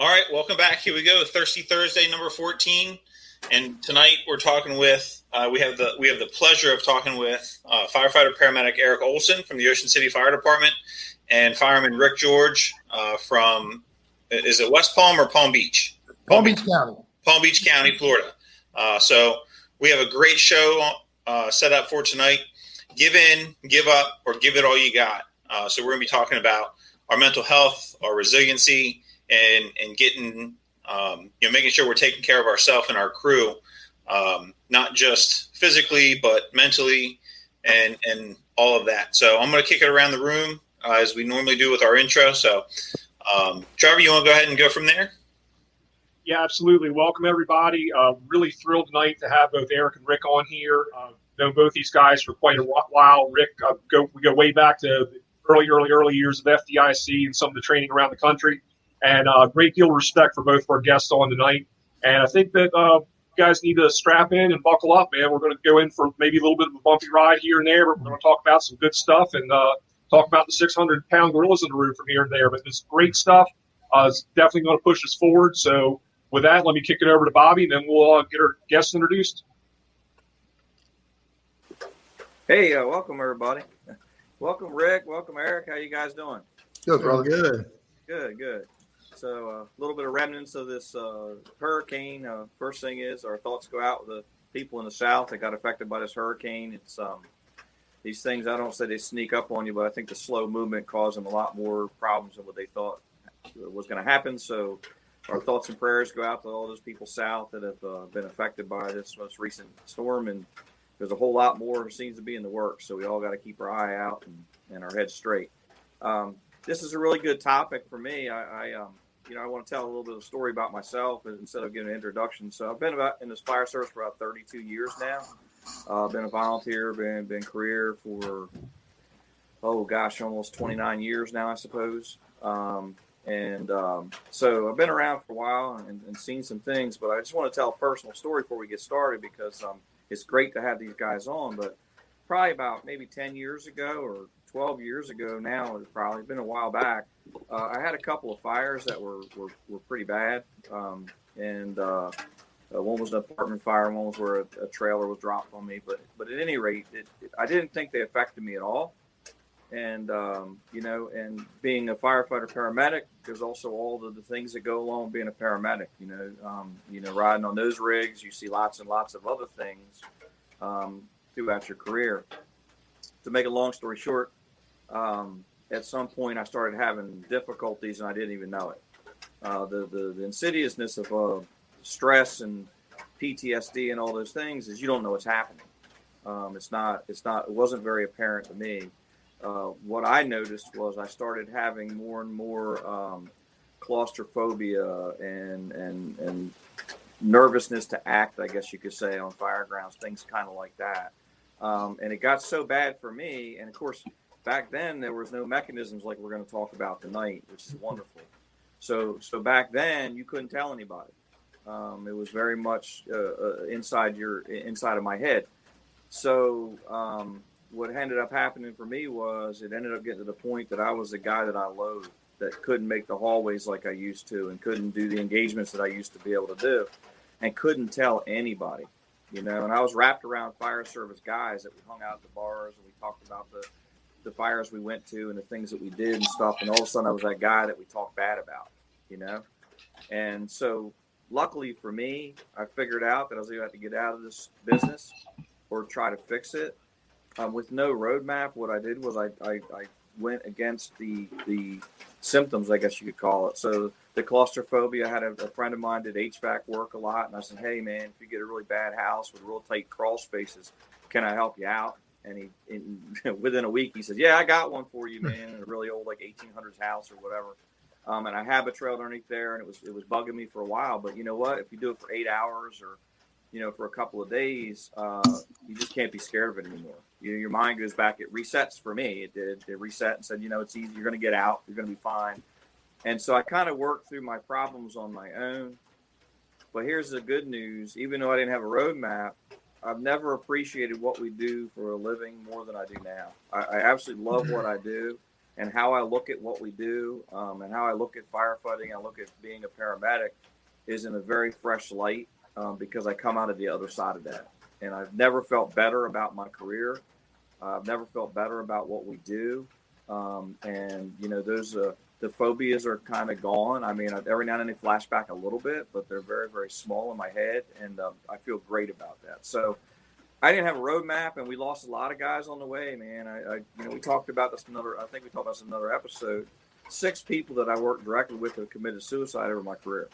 All right, welcome back. Here we go, Thirsty Thursday, number 14, and tonight we're talking with. We have the pleasure of talking with firefighter paramedic Eric Olson from the Ocean City Fire Department, and fireman Ric Jorge from. Is it West Palm or Palm Beach? Palm Beach County. Palm Beach County, Florida. So we have a great show set up for tonight. Give in, give up, or give it all you got. So we're going to be talking about our mental health, our resiliency, and getting, making sure we're taking care of ourselves and our crew, not just physically, but mentally and all of that. So I'm going to kick it around the room as we normally do with our intro. So Trevor, you want to go ahead and go from there? Yeah, absolutely. Welcome, everybody. Really thrilled tonight to have both Eric and Ric on here. Known both these guys for quite a while. Ric, we go way back to the early years of FDIC and some of the training around the country. And a great deal of respect for both of our guests on tonight. And I think that you guys need to strap in and buckle up, man. We're going to go in for maybe a little bit of a bumpy ride here and there, but we're going to talk about some good stuff and talk about the 600-pound gorillas in the room from here and there. But this great stuff is definitely going to push us forward. So with that, let me kick it over to Bobby, and then we'll get our guests introduced. Hey, welcome, everybody. Welcome, Ric. Welcome, Eric. How you guys doing? Good, brother. Good. So a little bit of remnants of this hurricane. First thing is our thoughts go out with the people in the South that got affected by this hurricane. It's these things, I don't say they sneak up on you, but I think the slow movement caused them a lot more problems than what they thought was going to happen. So our thoughts and prayers go out to all those people south that have been affected by this most recent storm. And there's a whole lot more seems to be in the works. So we all got to keep our eye out and our heads straight. This is a really good topic for me. I want to tell a little bit of a story about myself instead of giving an introduction. So I've been in this fire service for about 32 years now. Been a volunteer, been career for, almost 29 years now, I suppose. So I've been around for a while and seen some things, but I just want to tell a personal story before we get started because it's great to have these guys on. But probably about maybe 10 years ago or 12 years ago now, it's probably been a while back, I had a couple of fires that were pretty bad. One was an apartment fire, and one was where a trailer was dropped on me. But at any rate, I didn't think they affected me at all. And, and being a firefighter paramedic, there's also all the things that go along with being a paramedic, riding on those rigs, you see lots and lots of other things throughout your career. To make a long story short, at some point I started having difficulties and I didn't even know it. The insidiousness of stress and PTSD and all those things is you don't know what's happening. It wasn't very apparent to me. What I noticed was I started having more and more claustrophobia and nervousness to act, I guess you could say, on fire grounds, things kind of like that. And it got so bad for me. And of course, back then there was no mechanisms like we're going to talk about tonight, which is wonderful. So back then you couldn't tell anybody. It was very much inside of my head. So what ended up happening for me was it ended up getting to the point that I was the guy that I loathed, that couldn't make the hallways like I used to and couldn't do the engagements that I used to be able to do and couldn't tell anybody, And I was wrapped around fire service guys that we hung out at the bars and we talked about the fires we went to and the things that we did and stuff. And all of a sudden I was that guy that we talked bad about, And so luckily for me, I figured out that I was going to have to get out of this business or try to fix it. With no roadmap, what I did was I went against the symptoms, I guess you could call it. So the claustrophobia, I had a friend of mine did HVAC work a lot. And I said, hey, man, if you get a really bad house with real tight crawl spaces, can I help you out? And within a week, he said, yeah, I got one for you, man, in a really old, like 1800s house or whatever. And I habit trailed underneath there, and it was bugging me for a while. But you know what? If you do it for 8 hours or, for a couple of days, you just can't be scared of it anymore. Your mind goes back. It resets for me. It did. It reset and said, it's easy. You're going to get out. You're going to be fine. And so I kind of worked through my problems on my own. But here's the good news. Even though I didn't have a roadmap, I've never appreciated what we do for a living more than I do now. I absolutely love what I do. and how I look at what we do, and how I look at firefighting, I look at being a paramedic is in a very fresh light, because I come out of the other side of that. And I've never felt better about my career. I've never felt better about what we do. And, those the phobias are kind of gone. I mean, every now and then they flash back a little bit, but they're very, very small in my head. And I feel great about that. So I didn't have a roadmap, and we lost a lot of guys on the way, man. We talked about this I think we talked about this in another episode. 6 people that I worked directly with have committed suicide over my career.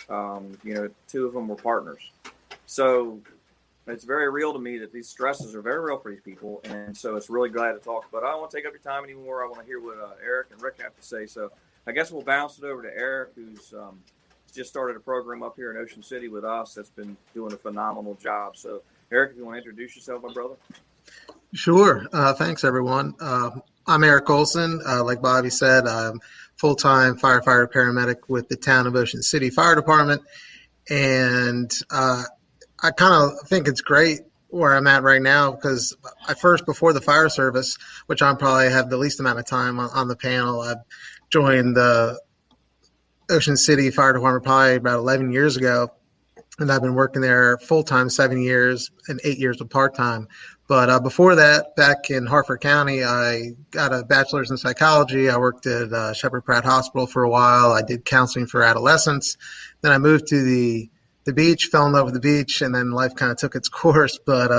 2 of them were partners. So it's very real to me that these stresses are very real for these people. And so it's really glad to talk. But I don't want to take up your time anymore. I want to hear what Eric and Ric have to say. So I guess we'll bounce it over to Eric, who's just started a program up here in Ocean City with us that's been doing a phenomenal job. So, Eric, if you want to introduce yourself, my brother. Sure. Thanks, everyone. I'm Eric Olson. Like Bobby said, I'm full-time firefighter paramedic with the town of Ocean City Fire Department. And I kind of think it's great where I'm at right now because before the fire service, which I probably have the least amount of time on the panel, I joined the Ocean City Fire Department probably about 11 years ago. And I've been working there full-time 7 years and 8 years of part-time. But before that, back in Harford County, I got a bachelor's in psychology. I worked at Shepherd Pratt Hospital for a while. I did counseling for adolescents. Then I moved to the beach, fell in love with the beach, and then life kind of took its course. But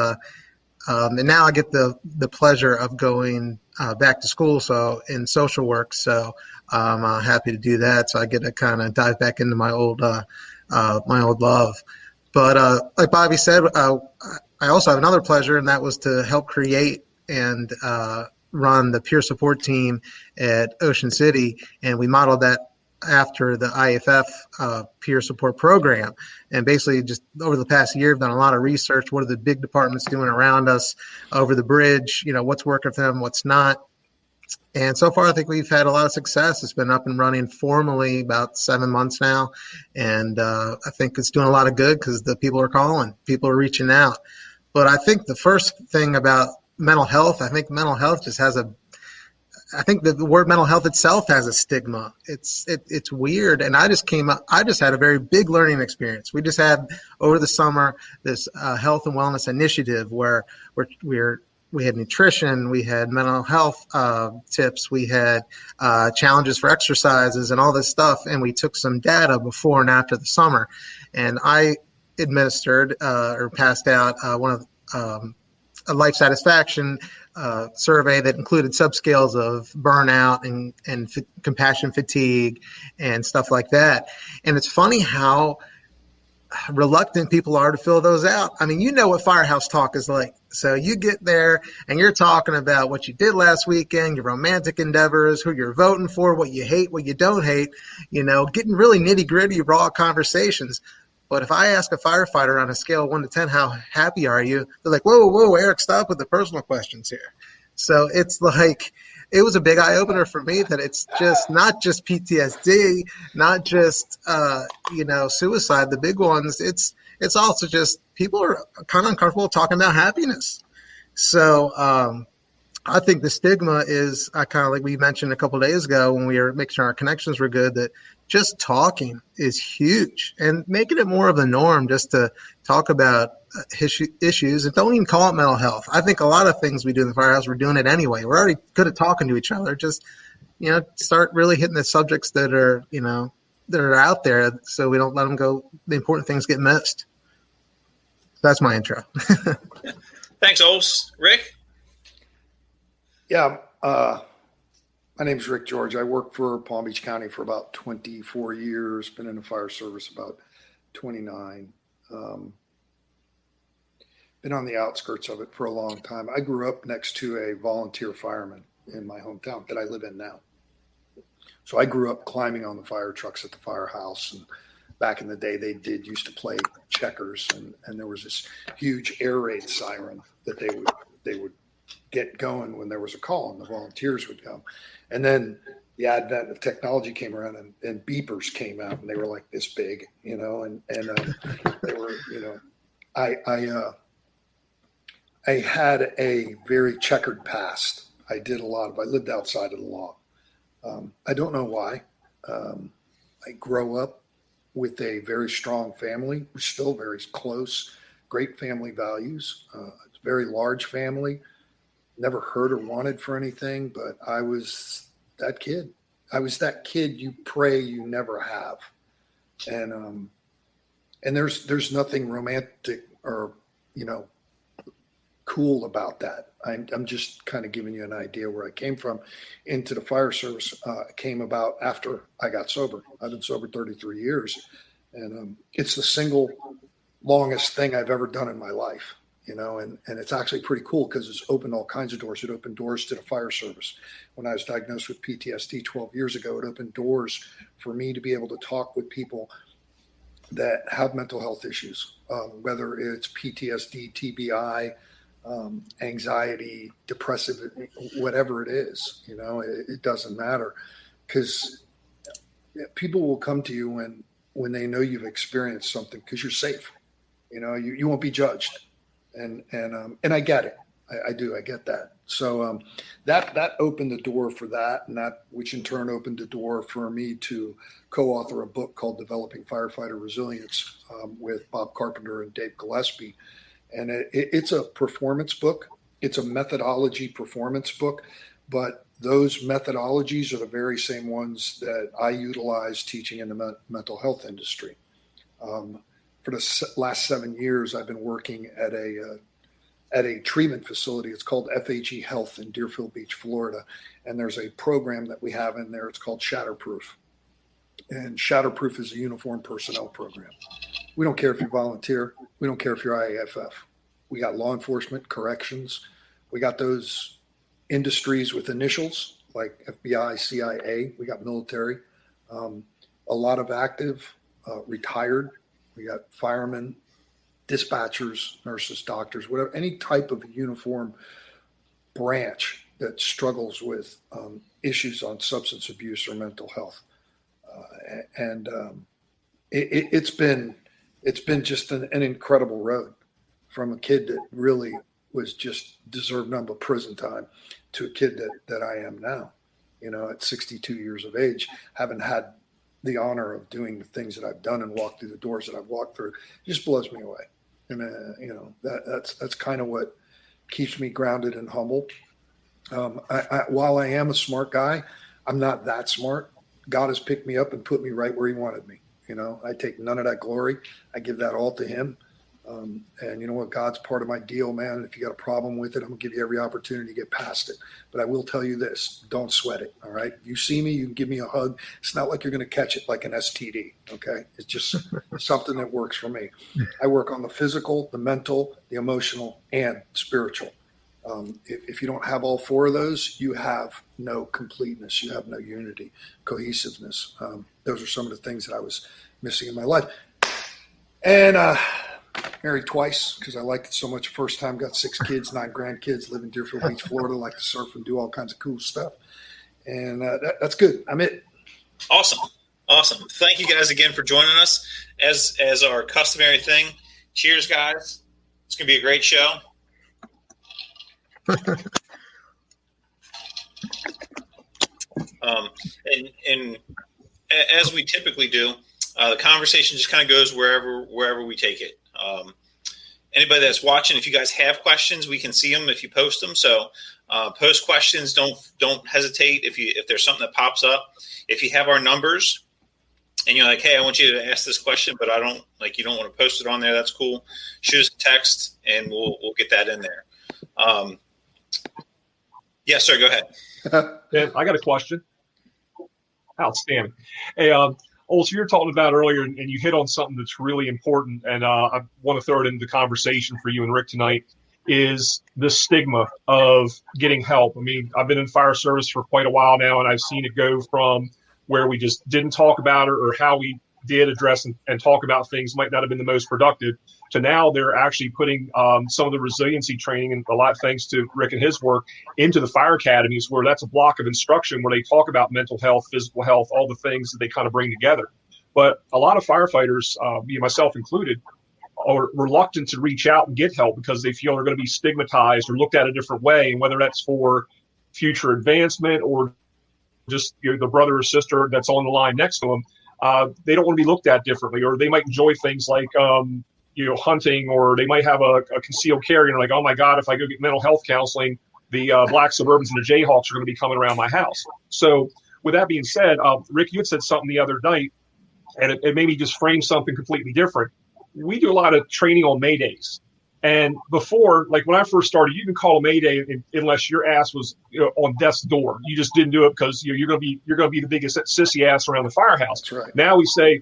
and now I get the pleasure of going back to school, so in social work. So I'm happy to do that. So I get to kind of dive back into my old love. But like Bobby said, I also have another pleasure, and that was to help create and run the peer support team at Ocean City. And we modeled that after the IFF peer support program. And basically just over the past year, I've done a lot of research. What are the big departments doing around us over the bridge? What's working for them, what's not. And so far, I think we've had a lot of success. It's been up and running formally about 7 months now. And I think it's doing a lot of good because the people are calling, people are reaching out. But I think the first thing about mental health, I think mental health just I think the word mental health itself has a stigma. It's weird. And I just had a very big learning experience. We just had over the summer this health and wellness initiative where we had nutrition, we had mental health tips, we had challenges for exercises and all this stuff. And we took some data before and after the summer. And I administered or passed out a life satisfaction survey that included subscales of burnout and compassion fatigue and stuff like that. And it's funny how reluctant people are to fill those out. I mean, what Firehouse Talk is like. So you get there and you're talking about what you did last weekend, your romantic endeavors, who you're voting for, what you hate, what you don't hate, getting really nitty gritty, raw conversations. But if I ask a firefighter on a scale of 1 to 10, how happy are you? They're like, whoa, Eric, stop with the personal questions here. So it's like, it was a big eye opener for me that it's just not just PTSD, not just, suicide, the big ones. It's also just people are kind of uncomfortable talking about happiness. So I think the stigma is kind of like we mentioned a couple of days ago when we were making sure our connections were good, that just talking is huge and making it more of a norm just to talk about issues and don't even call it mental health. I think a lot of things we do in the firehouse, we're doing it anyway. We're already good at talking to each other. Just, start really hitting the subjects that are, that are out there so we don't let them go. The important things get missed. That's my intro. Thanks, Ols. Ric? Yeah. My name is Ric Jorge. I worked for Palm Beach County for about 24 years, been in the fire service about 29. Been on the outskirts of it for a long time. I grew up next to a volunteer fireman in my hometown that I live in now. So I grew up climbing on the fire trucks at the firehouse. And back in the day, they used to play checkers, and there was this huge air raid siren that they would get going when there was a call, and the volunteers would come. And then the advent of technology came around, and beepers came out, and they were like this big, and they were, I had a very checkered past. I lived outside of the law. I don't know why. I grew up with a very strong family. We're still very close, great family values. It's a very large family. Never hurt or wanted for anything, but I was that kid. I was that kid you pray you never have. And there's nothing romantic or, cool about that. I'm just kind of giving you an idea where I came from. Into the fire service came about after I got sober. I've been sober 33 years, and it's the single longest thing I've ever done in my life, and it's actually pretty cool because it's opened all kinds of doors. It opened doors to the fire service. When I was diagnosed with PTSD 12 years ago, it opened doors for me to be able to talk with people that have mental health issues, whether it's PTSD, TBI, anxiety, depressive, whatever it is, it doesn't matter, because people will come to you when they know you've experienced something, because you're safe, you won't be judged. And I get it. I do. I get that. So that opened the door for that, and that, which in turn opened the door for me to co-author a book called Developing Firefighter Resilience with Bob Carpenter and Dave Gillespie. And it's a performance book. It's a methodology performance book, but those methodologies are the very same ones that I utilize teaching in the mental health industry. For the last 7 years, I've been working at a treatment facility. It's called FHE Health in Deerfield Beach, Florida. And there's a program that we have in there. It's called Shatterproof. And Shatterproof is a uniformed personnel program. We don't care if you volunteer. We don't care if you're IAFF. We got law enforcement, corrections. We got those industries with initials like FBI, CIA. We got military. A lot of active, retired. We got firemen, dispatchers, nurses, doctors, whatever, any type of uniform branch that struggles with issues on substance abuse or mental health. It's been just an incredible road, from a kid that really was just deserved none but prison time to a kid that I am now, at 62 years of age, haven't had the honor of doing the things that I've done and walked through the doors that I've walked through. It just blows me away. And, that's kind of what keeps me grounded and humble. While I am a smart guy, I'm not that smart. God has picked me up and put me right where he wanted me. I take none of that glory. I give that all to him. And you know what? God's part of my deal, man. If you got a problem with it, I'm gonna give you every opportunity to get past it. But I will tell you this, don't sweat it. All right. You see me, you can give me a hug. It's not like you're going to catch it like an STD. Okay. It's just something that works for me. I work on the physical, the mental, the emotional, and spiritual. If you don't have all four of those, you have no completeness. You have no unity, cohesiveness. Those are some of the things that I was missing in my life. And, married twice because I liked it so much. First time, got 6 kids, 9 grandkids, live in Deerfield Beach, Florida, like to surf and do all kinds of cool stuff. And that's good. I'm it. Awesome. Thank you guys again for joining us. As our customary thing, cheers, guys. It's going to be a great show. And as we typically do, the conversation just kind of goes wherever we take it. Anybody that's watching, if you guys have questions, we can see them if you post them. So post questions. Don't hesitate if there's something that pops up. If you have our numbers and you're like, hey, I want you to ask this question, but you don't want to post it on there. That's cool. Shoot us a text and we'll get that in there. Yes, sir. Go ahead. Dan, I got a question. Outstanding. Hey, Olson, you were talking about earlier, and you hit on something that's really important, and I want to throw it into the conversation for you and Ric tonight, is the stigma of getting help. I mean, I've been in fire service for quite a while now, and I've seen it go from where we just didn't talk about it, or how we did address and talk about things might not have been the most productive, to now they're actually putting some of the resiliency training, and a lot thanks to Ric and his work, into the fire academies, where that's a block of instruction where they talk about mental health, physical health, all the things that they kind of bring together. But a lot of firefighters, myself included, are reluctant to reach out and get help because they feel they're going to be stigmatized or looked at a different way. And whether that's for future advancement or just the brother or sister that's on the line next to them, they don't want to be looked at differently, or they might enjoy things like hunting, or they might have a concealed carry and like, oh my God, if I go get mental health counseling, the Black Suburbans and the Jayhawks are going to be coming around my house. So with that being said, Rick, you had said something the other night, and it made me just frame something completely different. We do a lot of training on Maydays. And before, like when I first started, you can call a Mayday unless your ass was on death's door. You just didn't do it because you're going to be the biggest sissy ass around the firehouse. That's right. Now we say,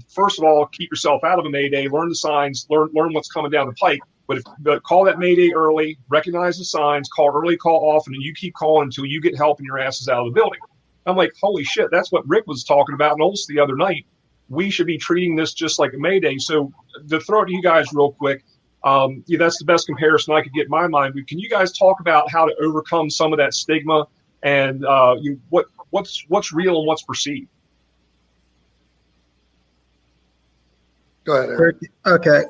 first of all, keep yourself out of a Mayday, learn the signs, learn what's coming down the pike. But call that Mayday early, recognize the signs, call early, call often, and you keep calling until you get help and your ass is out of the building. I'm like, holy shit, that's what Rick was talking about in Olson the other night. We should be treating this just like a Mayday. So to throw it to you guys real quick, that's the best comparison I could get in my mind. But can you guys talk about how to overcome some of that stigma and what's real and what's perceived? Go ahead, Eric. Okay.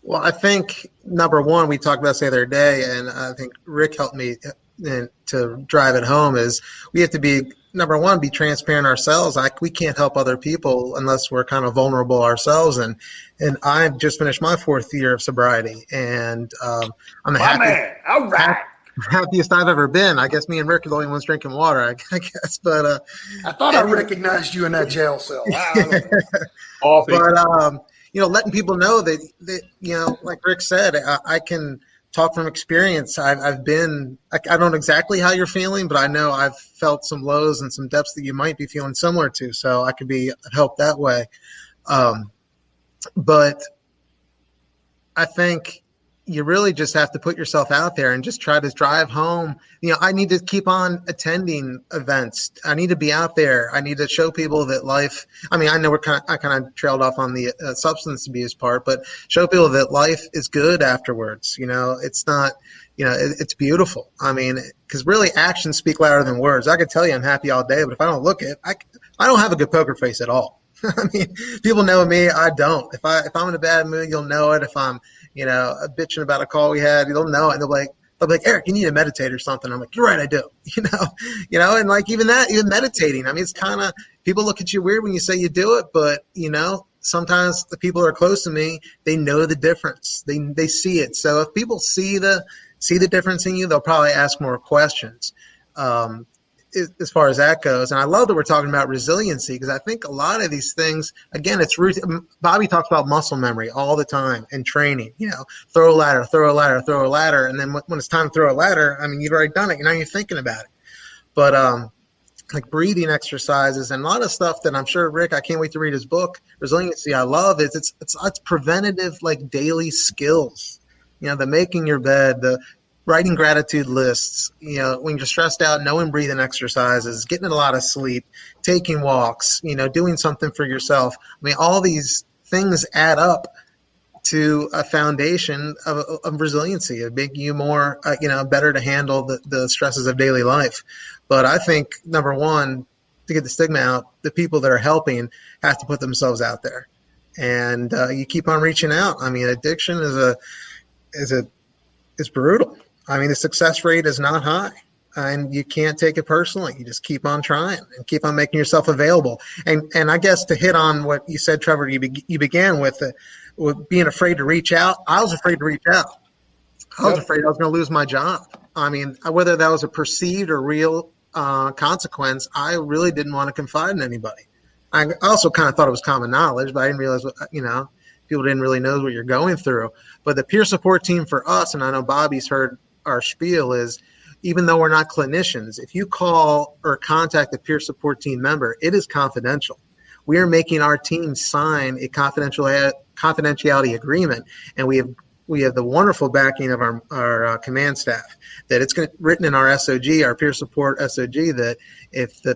Well, I think number one, we talked about this the other day, and I think Rick helped me to drive it home, is we have to be, number one, be transparent ourselves. We can't help other people unless we're kind of vulnerable ourselves. And I've just finished my 4th year of sobriety, and I'm the happiest I've ever been. I guess me and Rick are the only ones drinking water, I guess. But I thought I recognized you in that jail cell. But letting people know that like Rick said, I can talk from experience. I've been, I don't know exactly how you're feeling, but I know I've felt some lows and some depths that you might be feeling similar to. So I could be helped that way. But I think you really just have to put yourself out there and just try to drive home. I need to keep on attending events. I need to be out there. I need to show people that life, I know I kind of trailed off on the substance abuse part, but show people that life is good afterwards. It's not, it's beautiful. Because really actions speak louder than words. I could tell you I'm happy all day, but if I don't look it, I don't have a good poker face at all. People know me. I don't. If I'm in a bad mood, you'll know it. If I'm, bitching about a call we had, you'll know it. And they'll be like, Eric, you need to meditate or something. I'm like, you're right, I do. And like even meditating. It's kind of, people look at you weird when you say you do it, but sometimes the people that are close to me, they know the difference. They see it. So if people see the difference in you, they'll probably ask more questions. As far as that goes. And I love that we're talking about resiliency, because I think a lot of these things, again, it's Bobby talks about muscle memory all the time and training, throw a ladder. And then when it's time to throw a ladder, you've already done it. You're thinking about it. But like breathing exercises and a lot of stuff that I'm sure, Rick, I can't wait to read his book, Resiliency, I love is it's preventative, like daily skills, the making your bed, the writing gratitude lists, when you're stressed out, knowing breathing exercises, getting a lot of sleep, taking walks, doing something for yourself. All these things add up to a foundation of resiliency, of making you more, better to handle the stresses of daily life. But I think, number one, to get the stigma out, the people that are helping have to put themselves out there. And you keep on reaching out. Addiction is brutal. The success rate is not high, and you can't take it personally. You just keep on trying and keep on making yourself available. And I guess to hit on what you said, Trevor, you began with being afraid to reach out. I was afraid to reach out. I was afraid I was going to lose my job. Whether that was a perceived or real consequence, I really didn't want to confide in anybody. I also kind of thought it was common knowledge, but I didn't realize people didn't really know what you're going through. But the peer support team for us, and I know Bobby's heard our spiel, is even though we're not clinicians, if you call or contact a peer support team member, it is confidential. We are making our team sign a confidentiality agreement, and we have the wonderful backing of our command staff that it's written in our SOG, our peer support SOG, that if the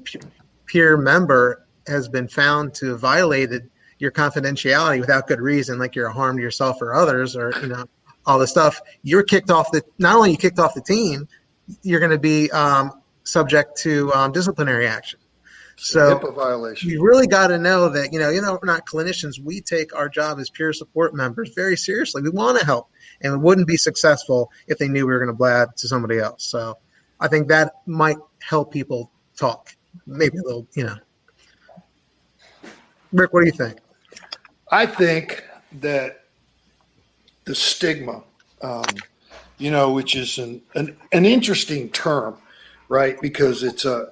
peer member has been found to have violated your confidentiality without good reason, like you're a harm to yourself or others, or all this stuff, you're kicked off not only you kicked off the team, you're going to be subject to disciplinary action. So HIPAA violation. You really got to know that, we're not clinicians. We take our job as peer support members very seriously. We want to help, and we wouldn't be successful if they knew we were going to blab to somebody else. So I think that might help people talk. Maybe a little, Rick, what do you think? I think that the stigma, which is an interesting term, right? Because it's a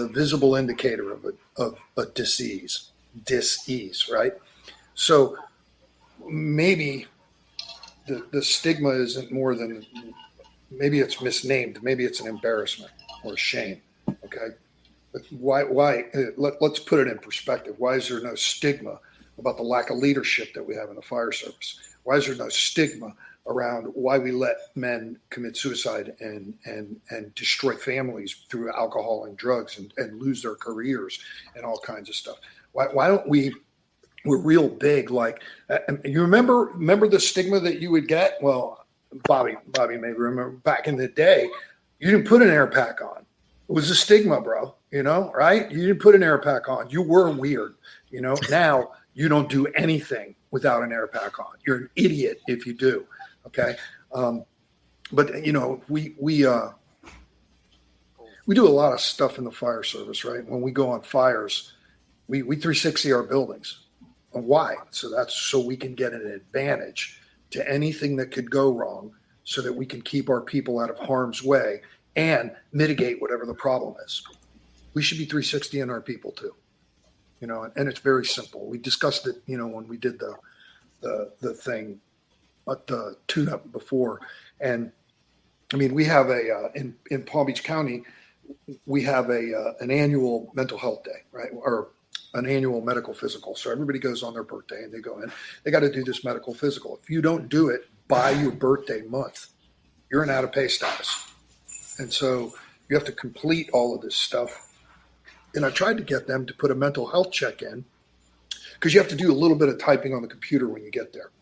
visible indicator of a disease, right? So maybe the stigma isn't more than, maybe it's misnamed, maybe it's an embarrassment or a shame. Okay, but why? Let's put it in perspective. Why is there no stigma about the lack of leadership that we have in the fire service? Why is there no stigma around why we let men commit suicide and destroy families through alcohol and drugs and lose their careers and all kinds of stuff? Why don't we're real big? Like, you remember the stigma that you would get? Well, Bobby maybe remember back in the day, you didn't put an air pack on. It was a stigma, bro, right? You didn't put an air pack on. You were weird, now you don't do anything without an air pack on. You're an idiot if you do. Okay. But we do a lot of stuff in the fire service, right? When we go on fires, we 360 our buildings. And why? So we can get an advantage to anything that could go wrong, so that we can keep our people out of harm's way and mitigate whatever the problem is. We should be 360 in our people too, and it's very simple. We discussed it, when we did the thing, the tune-up before. And I mean, we have in Palm Beach County, we have an annual mental health day, right? Or an annual medical physical. So everybody goes on their birthday and they go in, they got to do this medical physical. If you don't do it by your birthday month, you're in out of pay status. And so you have to complete all of this stuff. And I tried to get them to put a mental health check in, because you have to do a little bit of typing on the computer when you get there.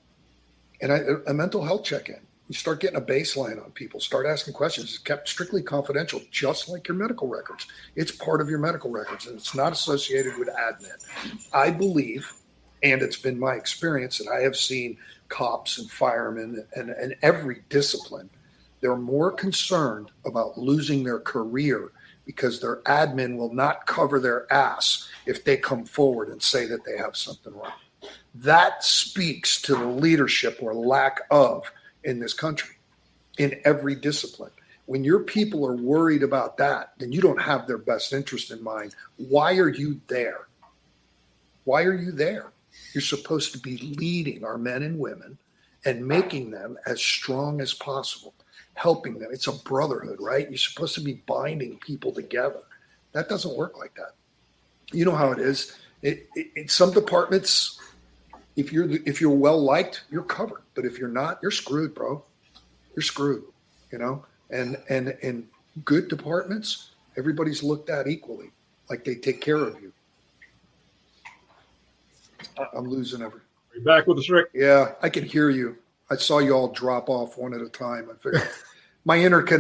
And a mental health check in. You start getting a baseline on people, start asking questions. It's kept strictly confidential, just like your medical records. It's part of your medical records, and it's not associated with admin. I believe, and it's been my experience, that I have seen cops and firemen and every discipline, they're more concerned about losing their career because their admin will not cover their ass if they come forward and say that they have something wrong. That speaks to the leadership or lack of in this country, in every discipline. When your people are worried about that, then you don't have their best interest in mind. Why are you there? Why are you there? You're supposed to be leading our men and women and making them as strong as possible, helping them. It's a brotherhood, right? You're supposed to be binding people together. That doesn't work like that. You know how it is. In some departments, if you're well liked, you're covered. But if you're not, you're screwed, bro. You're screwed, And in good departments, everybody's looked at equally, like they take care of you. I'm losing everything. Are you back with us, Rick? Yeah, I can hear you. I saw you all drop off one at a time. I figured my internet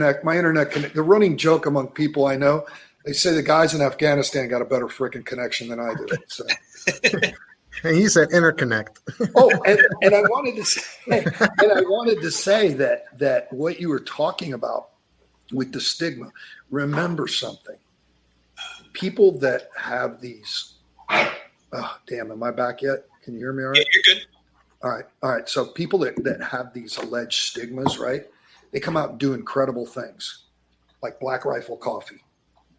connect. The running joke among people I know, they say the guys in Afghanistan got a better freaking connection than I do. So. And he said interconnect. and I wanted to say that what you were talking about with the stigma. Remember something. People that have these. Oh, damn! Am I back yet? Can you hear me all right? Yeah, you're good. All right. So people that have these alleged stigmas, right? They come out and do incredible things, like Black Rifle Coffee.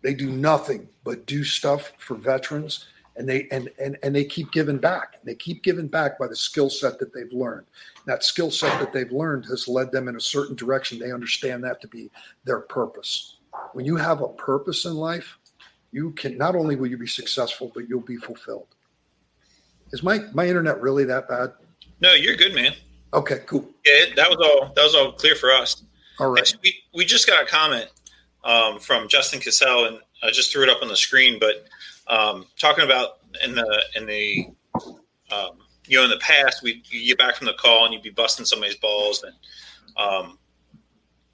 They do nothing but do stuff for veterans. And they keep giving back. They keep giving back by the skill set that they've learned. That skill set that they've learned has led them in a certain direction. They understand that to be their purpose. When you have a purpose in life, you can not only will you be successful, but you'll be fulfilled. Is my internet really that bad? No, you're good, man. Okay, cool. Yeah, that was all clear for us. All right. Actually, we just got a comment from Justin Cassell, and I just threw it up on the screen, but talking about in the in the past, you get back from the call and you'd be busting somebody's balls, and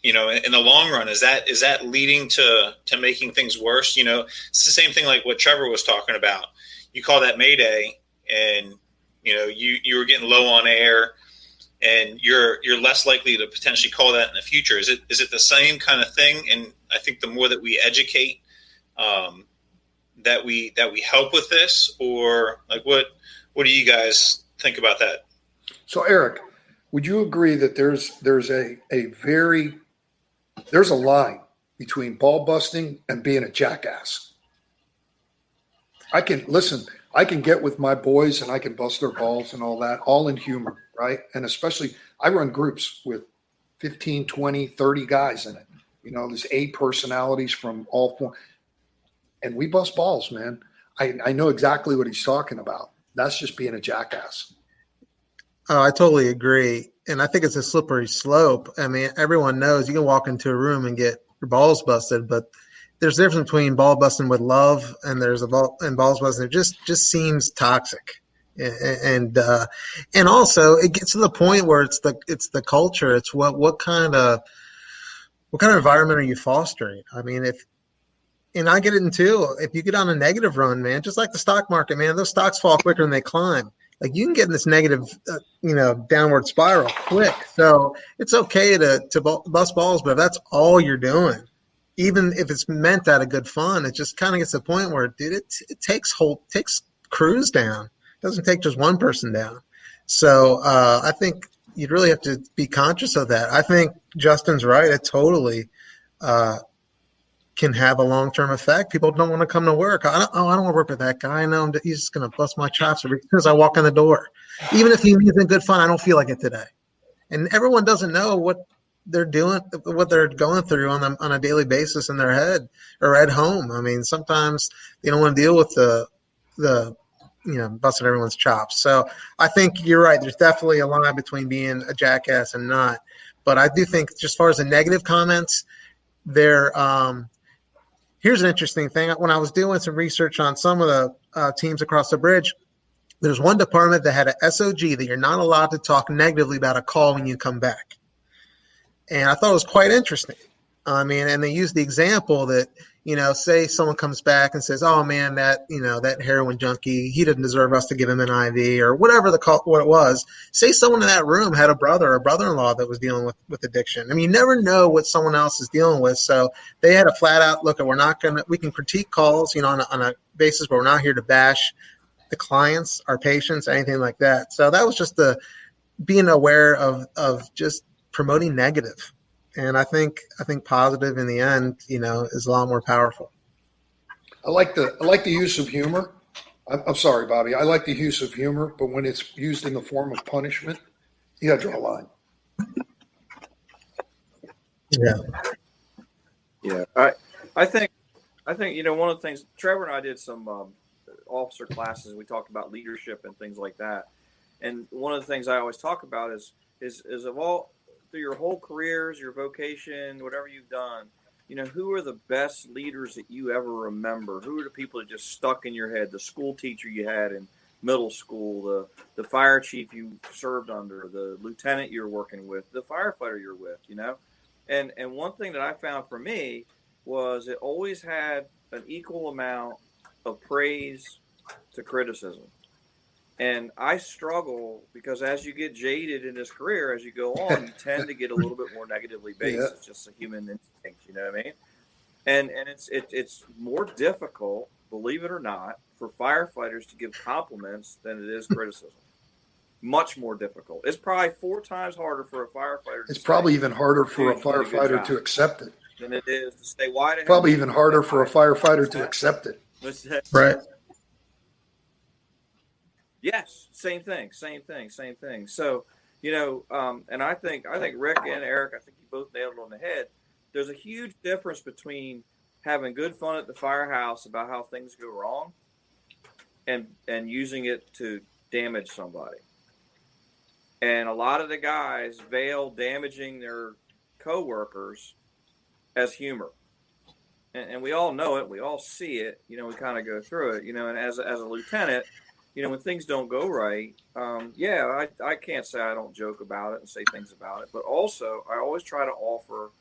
in the long run, is that leading to making things worse? It's the same thing like what Trevor was talking about. You call that Mayday, and you were getting low on air. and you're less likely to potentially call that in the future. Is it the same kind of thing? And I think the more that we educate, that we help with this, or like what do you guys think about that? So Eric, would you agree that there's a line between ball busting and being a jackass? I can get with my boys and I can bust their balls and all that, all in humor, right? And especially I run groups with 15, 20, 30 guys in it. There's 8 personalities from all 4. And we bust balls, man. I know exactly what he's talking about. That's just being a jackass. Oh, I totally agree. And I think it's a slippery slope. I mean, everyone knows you can walk into a room and get your balls busted, but there's a difference between ball busting with love and balls busting. It just seems toxic. And also it gets to the point where it's the culture. It's what kind of environment are you fostering? I mean, and I get it too. If you get on a negative run, man, just like the stock market, man, those stocks fall quicker than they climb. Like you can get in this negative, downward spiral quick. So it's okay to bust balls, but if that's all you're doing, even if it's meant out of good fun, it just kind of gets to the point where, dude, it takes crews down. It doesn't take just one person down. So I think you'd really have to be conscious of that. I think Justin's right. It totally can have a long-term effect. People don't want to come to work. I don't want to work with that guy. I know he's just going to bust my chops as soon as I walk in the door. Even if he means in good fun, I don't feel like it today. And everyone doesn't know what they're doing, what they're going through on a daily basis in their head or at home. I mean, sometimes they don't want to deal with the busting everyone's chops. So I think you're right. There's definitely a line between being a jackass and not. But I do think, just as far as the negative comments, here's an interesting thing. When I was doing some research on some of the teams across the bridge, there's one department that had an SOG that you're not allowed to talk negatively about a call when you come back. And I thought it was quite interesting. I mean, and they used the example that, say someone comes back and says, oh man, that heroin junkie, he didn't deserve us to give him an IV or whatever what it was. Say someone in that room had a brother or brother-in-law that was dealing with addiction. I mean, you never know what someone else is dealing with. So they had a flat out look at, we can critique calls, on a basis, but we're not here to bash the clients, our patients, anything like that. So that was just being aware of just promoting negative. And I think positive in the end, is a lot more powerful. I like the use of humor. I'm sorry, Bobby. I like the use of humor, but when it's used in the form of punishment, you got to draw a line. Yeah. Yeah. I think one of the things, Trevor and I did some officer classes. We talked about leadership and things like that. And one of the things I always talk about is of all, through your whole careers, your vocation, whatever you've done, who are the best leaders that you ever remember? Who are the people that just stuck in your head? The school teacher you had in middle school, the fire chief you served under, the lieutenant you're working with, the firefighter you're with, And one thing that I found for me was it always had an equal amount of praise to criticism. And I struggle because as you get jaded in this career, as you go on, you tend to get a little bit more negatively based. Yeah. It's just a human instinct, you know what I mean? And it's more difficult, believe it or not, for firefighters to give compliments than it is criticism. Much more difficult. It's probably 4 times harder for a firefighter. It's probably even harder for a firefighter to accept it than it is to say why. Probably even harder for a firefighter to accept it. Right. Yes, same thing. So, and I think Rick and Eric, I think you both nailed it on the head. There's a huge difference between having good fun at the firehouse about how things go wrong and using it to damage somebody. And a lot of the guys veil damaging their coworkers as humor. And we all know it. We all see it. We kind of go through it, and as a lieutenant, when things don't go right, I can't say I don't joke about it and say things about it. But also, I always try to offer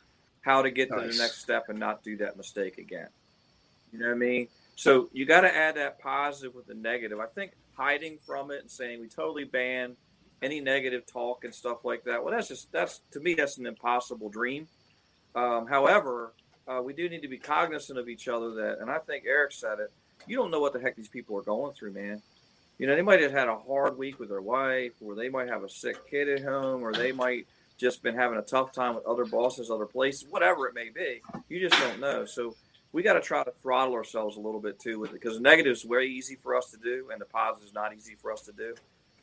how to get to the next step and not do that mistake again. You know what I mean? So you got to add that positive with the negative. I think hiding from it and saying we totally ban any negative talk and stuff like that. Well, that's to me, that's an impossible dream. However, we do need to be cognizant of each other that, and I think Eric said it, you don't know what the heck these people are going through, man. You know, they might have had a hard week with their wife, or they might have a sick kid at home, or they might just been having a tough time with other bosses, other places, whatever it may be. You just don't know. So we got to try to throttle ourselves a little bit too with it, because the negative is very easy for us to do, and the positive is not easy for us to do.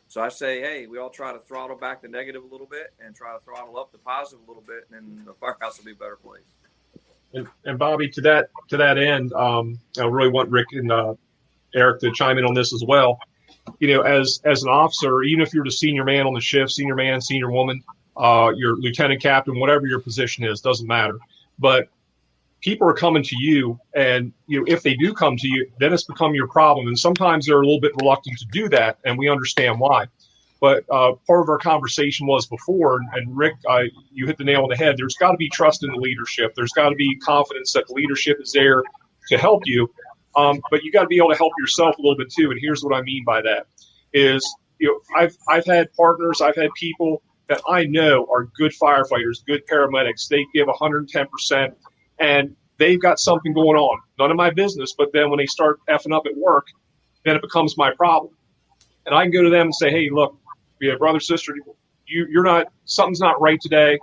So I say, hey, we all try to throttle back the negative a little bit and try to throttle up the positive a little bit, and then the firehouse will be a better place. And Bobby, to that end, I really want Ric and Eric to chime in on this as well. You know, as an officer, even if you're the senior man on the shift, senior man, senior woman, your lieutenant captain, whatever your position is, doesn't matter. But people are coming to you, and you know, if they do come to you, then it's become your problem. And sometimes they're a little bit reluctant to do that, and we understand why. But part of our conversation was before, and Ric, you hit the nail on the head. There's got to be trust in the leadership. There's got to be confidence that the leadership is there to help you. But you got to be able to help yourself a little bit too. And here's what I mean by that: is, you know, I've had partners, I've had people that I know are good firefighters, good paramedics. They give 110%, and they've got something going on. None of my business. But then when they start effing up at work, then it becomes my problem. And I can go to them and say, hey, look, yeah, brother, sister, you're not, something's not right today. If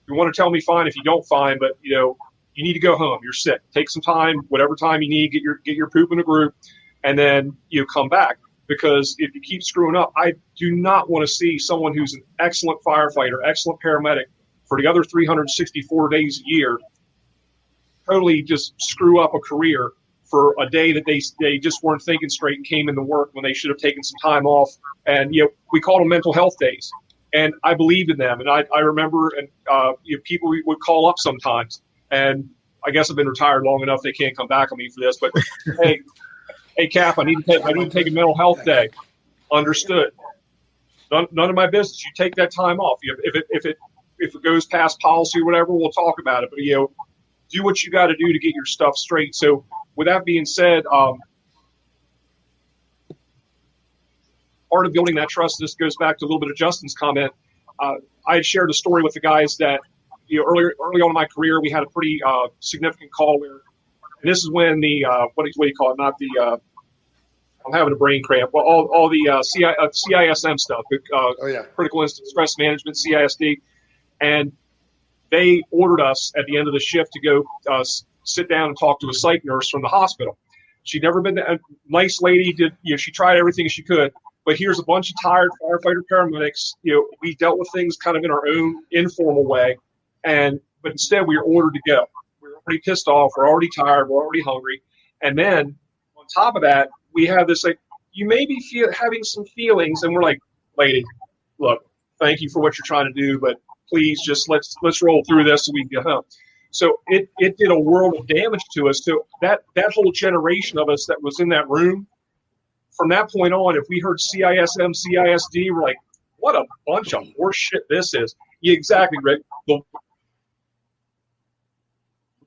you want to tell me, fine. If you don't, fine. But, you know, you need to go home. You're sick. Take some time, whatever time you need, get your poop in a group, and then you come back. Because if you keep screwing up, I do not want to see someone who's an excellent firefighter, excellent paramedic for the other 364 days a year totally just screw up a career for a day that they just weren't thinking straight and came into work when they should have taken some time off. And, you know, we called them mental health days. And I believed in them. And I remember, and you know, people would call up sometimes. And I guess I've been retired long enough they can't come back on me for this. But hey, Cap, I need to take a mental health day. Understood. None of my business. You take that time off. If it goes past policy or whatever, we'll talk about it. But, you know, do what you got to do to get your stuff straight. So with that being said, part of building that trust, this goes back to a little bit of Justin's comment. I had shared a story with the guys that, you know, early on in my career, we had a pretty significant call where, and this is when the, what do you call it? Not the, I'm having a brain cramp. Well, all the CISM stuff, critical incident stress management, CISD. And they ordered us at the end of the shift to go sit down and talk to a psych nurse from the hospital. She'd never been a nice lady. She tried everything she could. But here's a bunch of tired firefighter paramedics. You know, we dealt with things kind of in our own informal way, but instead we were ordered to go. We were already pissed off. We're already tired. We're already hungry. And then on top of that, we have this like, you may be having some feelings, and we're like, lady, look, thank you for what you're trying to do, but please just let's roll through this so we can get home. So it did a world of damage to us. So that whole generation of us that was in that room, from that point on, if we heard CISM, CISD, we're like, what a bunch of horse shit this is. Yeah, exactly, Ric. The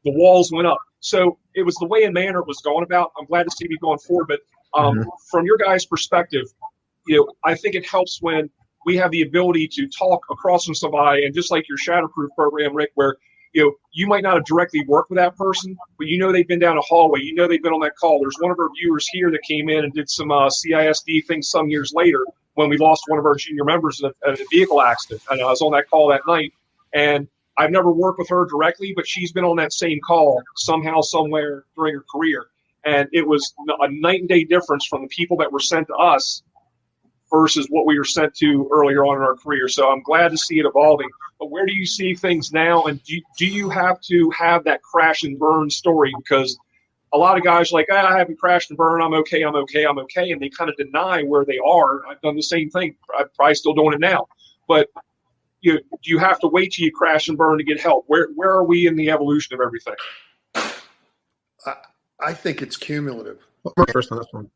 walls went up. So it was the way and manner it was going about. I'm glad to see me going forward. But from your guys' perspective, you know, I think it helps when we have the ability to talk across from somebody, and just like your Shatterproof program, Ric, where, you know, you might not have directly worked with that person, but you know they've been down a hallway. You know they've been on that call. There's one of our viewers here that came in and did some CISD things some years later when we lost one of our junior members in a vehicle accident. And I was on that call that night. And I've never worked with her directly, but she's been on that same call somehow, somewhere during her career. And it was a night and day difference from the people that were sent to us versus what we were sent to earlier on in our career. So I'm glad to see it evolving. But where do you see things now? And do you have to have that crash and burn story? Because a lot of guys are like, I haven't crashed and burned. I'm okay. And they kind of deny where they are. I've done the same thing. I'm probably still doing it now. But do you have to wait till you crash and burn to get help? Where are we in the evolution of everything? I think it's cumulative. First on this one.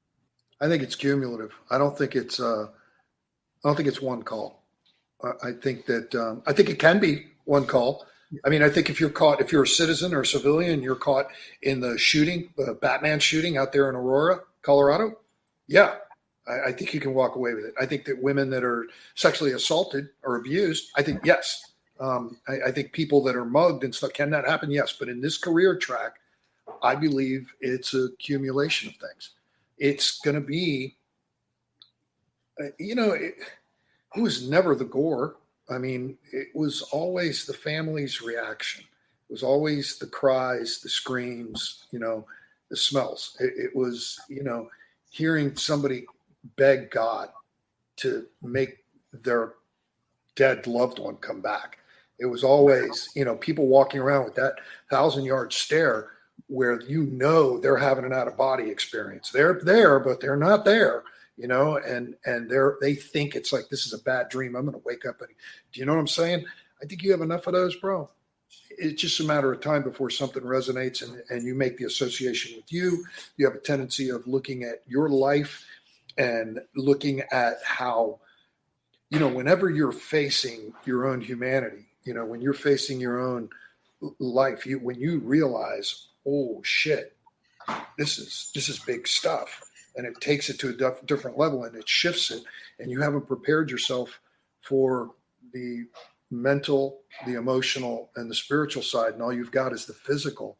I think it's cumulative. I don't think it's one call. I think that I think it can be one call. I mean, I think if you're a citizen or a civilian, you're caught in the shooting, Batman shooting out there in Aurora, Colorado. Yeah, I think you can walk away with it. I think that women that are sexually assaulted or abused, I think, yes. I think people that are mugged and stuff, can that happen? Yes. But in this career track, I believe it's a accumulation of things. It's going to be, it was never the gore. I mean, it was always the family's reaction. It was always the cries, the screams, the smells. It was, hearing somebody beg God to make their dead loved one come back. It was always, people walking around with that 1,000-yard stare where they're having an out-of-body experience. They're there, but they're not there, and they think it's like, this is a bad dream. I'm going to wake up. And do you know what I'm saying? I think you have enough of those, bro. It's just a matter of time before something resonates and you make the association with you. You have a tendency of looking at your life and looking at how, whenever you're facing your own humanity, when you're facing your own life, when you realize, oh shit, this is big stuff, and it takes it to a different level and it shifts it, and you haven't prepared yourself for the mental, the emotional, and the spiritual side, and all you've got is the physical.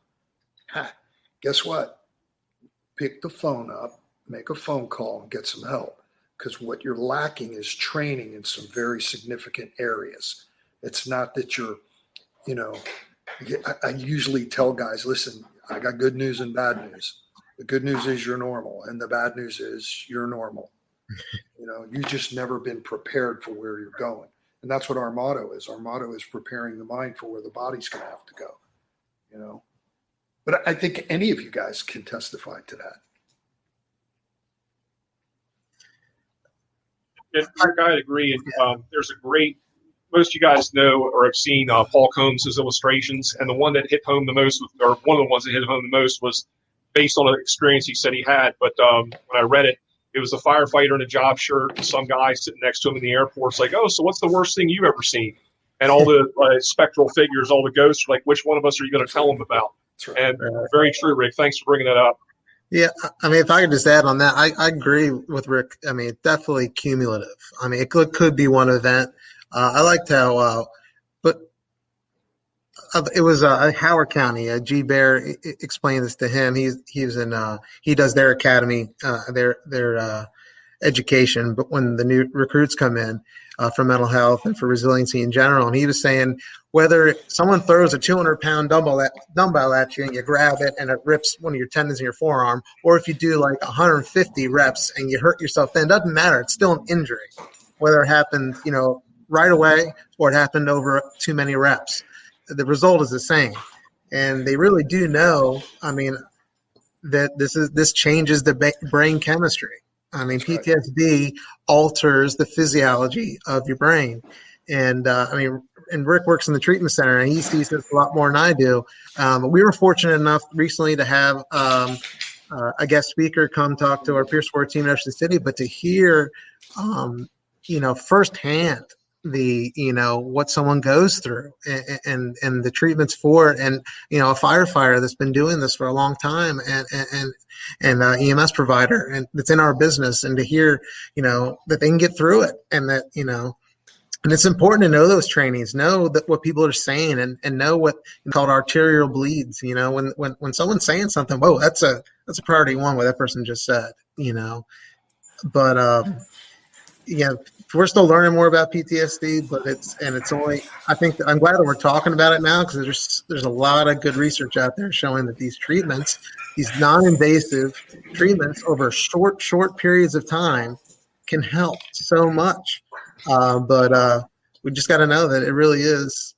Guess what? Pick the phone up, make a phone call, and get some help, because what you're lacking is training in some very significant areas. It's not that you're, I usually tell guys, listen, I got good news and bad news. The good news is you're normal, and the bad news is you're normal. You've just never been prepared for where you're going. And that's what our motto is. Our motto is preparing the mind for where the body's going to have to go, But I think any of you guys can testify to that. I'd agree. And there's most of you guys know or have seen Paul Combs' illustrations, and the one that hit home the most, or one of the ones that hit home the most, was based on an experience he said he had. But when I read it, it was a firefighter in a job shirt, and some guy sitting next to him in the airport. It's like, oh, so what's the worst thing you've ever seen? And all the spectral figures, all the ghosts, are like, which one of us are you going to tell them about? Right. And very true, Rick. Thanks for bringing that up. Yeah, I mean, if I could just add on that, I agree with Rick. I mean, definitely cumulative. I mean, it could be one event. I liked how, but it was Howard County. G. Bear explained this to him. He was in he does their academy, their education. But when the new recruits come in for mental health and for resiliency in general, and he was saying, whether someone throws a 200-pound dumbbell at you and you grab it and it rips one of your tendons in your forearm, or if you do like 150 reps and you hurt yourself, then it doesn't matter. It's still an injury, whether it happened, right away or it happened over too many reps. The result is the same. And they really do know, I mean, that this changes the brain chemistry. I mean, PTSD alters the physiology of your brain. And and Rick works in the treatment center, and he sees this a lot more than I do. We were fortunate enough recently to have a guest speaker come talk to our peer sport team in Ocean City, but to hear, firsthand what someone goes through and the treatments for it, and a firefighter that's been doing this for a long time, and EMS provider, and that's in our business, and to hear that they can get through it, and that and it's important to know those trainings, know that what people are saying, and know what called arterial bleeds. When someone's saying something, whoa, that's a priority one, what that person just said. But we're still learning more about PTSD, but it's only, I think I'm glad that we're talking about it now, because there's a lot of good research out there showing that these treatments, these non-invasive treatments over short periods of time can help so much. But we just got to know that it really is,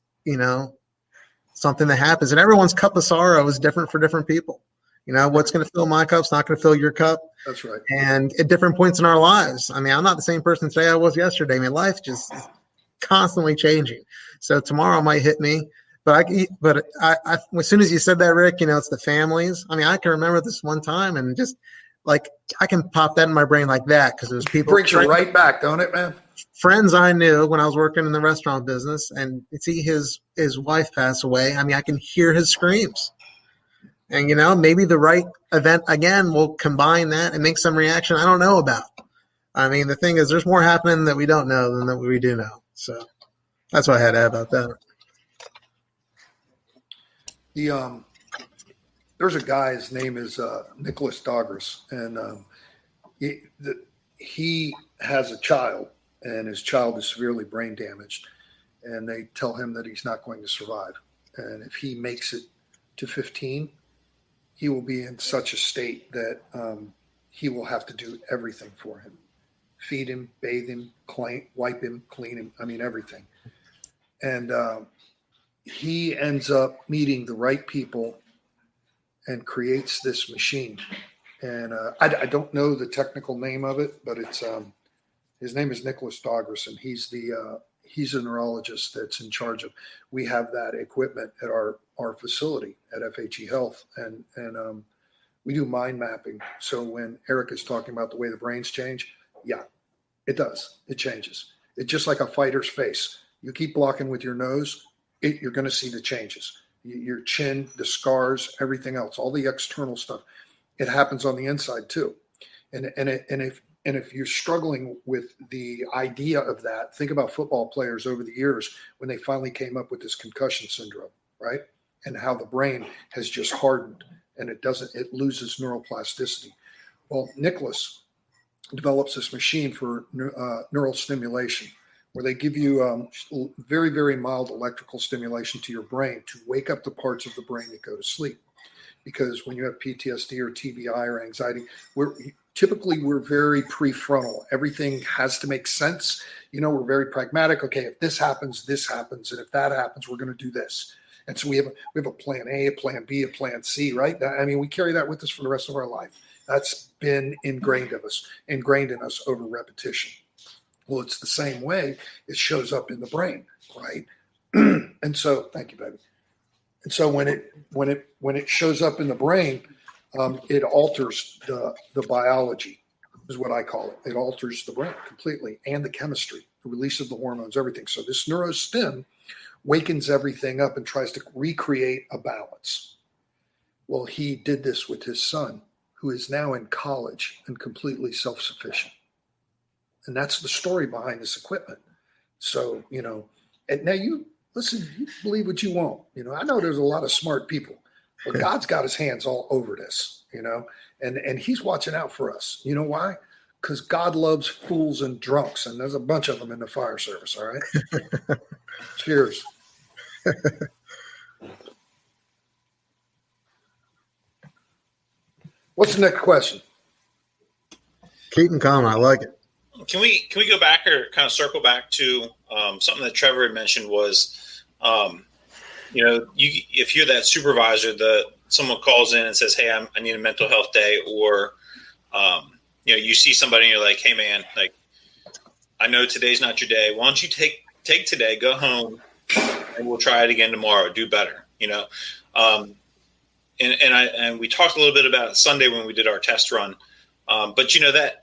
something that happens, and everyone's cup of sorrow is different for different people. What's going to fill my cup's not going to fill your cup. That's right. And at different points in our lives. I mean, I'm not the same person today I was yesterday. I mean, life just is constantly changing. So tomorrow might hit me, but I as soon as you said that, Rick, it's the families. I mean, I can remember this one time, and just like I can pop that in my brain like that, because it was people. Brings you right back, don't it, man? Friends I knew when I was working in the restaurant business, and see his wife pass away. I mean, I can hear his screams. And, maybe the right event, again, will combine that and make some reaction I don't know about. I mean, the thing is, there's more happening that we don't know than that we do know. So that's what I had to add about that. There's a guy, his name is Nicholas Douglas, and he has a child, and his child is severely brain damaged, and they tell him that he's not going to survive. And if he makes it to 15, he will be in such a state that he will have to do everything for him. Feed him, bathe him, wipe him, clean him. I mean, everything. And he ends up meeting the right people and creates this machine. And I don't know the technical name of it, but it's his name is Nicholas Douglas, and he's a neurologist that's in charge of. We have that equipment at our facility at FHE Health, and we do mind mapping. So when Eric is talking about the way the brains change, yeah, it does. It changes. It's just like a fighter's face. You keep blocking with your nose, you're going to see the changes. Your chin, the scars, everything else, all the external stuff. It happens on the inside too. And if you're struggling with the idea of that, think about football players over the years when they finally came up with this concussion syndrome, right? And how the brain has just hardened and it loses neuroplasticity. Well, Nicholas develops this machine for neural stimulation, where they give you very, very mild electrical stimulation to your brain to wake up the parts of the brain that go to sleep. Because when you have PTSD or TBI or anxiety, we're very prefrontal. Everything has to make sense. We're very pragmatic. Okay, if this happens, and if that happens, we're going to do this. And so we have a plan A, a plan B, a plan C, right? I mean, we carry that with us for the rest of our life. That's been ingrained in us over repetition. Well, it's the same way it shows up in the brain, right? And so, thank you, baby. And so when it shows up in the brain, it alters the biology, is what I call it. It alters the brain completely, and the chemistry, the release of the hormones, everything. So this neurostim wakens everything up and tries to recreate a balance. Well, he did this with his son, who is now in college and completely self-sufficient. And that's the story behind this equipment. So, and now you believe what you want. I know there's a lot of smart people, but God's got his hands all over this, and he's watching out for us. You know why? Because God loves fools and drunks, and there's a bunch of them in the fire service. All right. Cheers. What's the next question? Keep them coming. I like it. Can we go back or kind of circle back to something that Trevor had mentioned was, if you're that supervisor that someone calls in and says, hey, I need a mental health day, or, you see somebody and you're like, hey man, like, I know today's not your day. Why don't you take today, go home, and we'll try it again tomorrow, do better, And we talked a little bit about it Sunday when we did our test run. But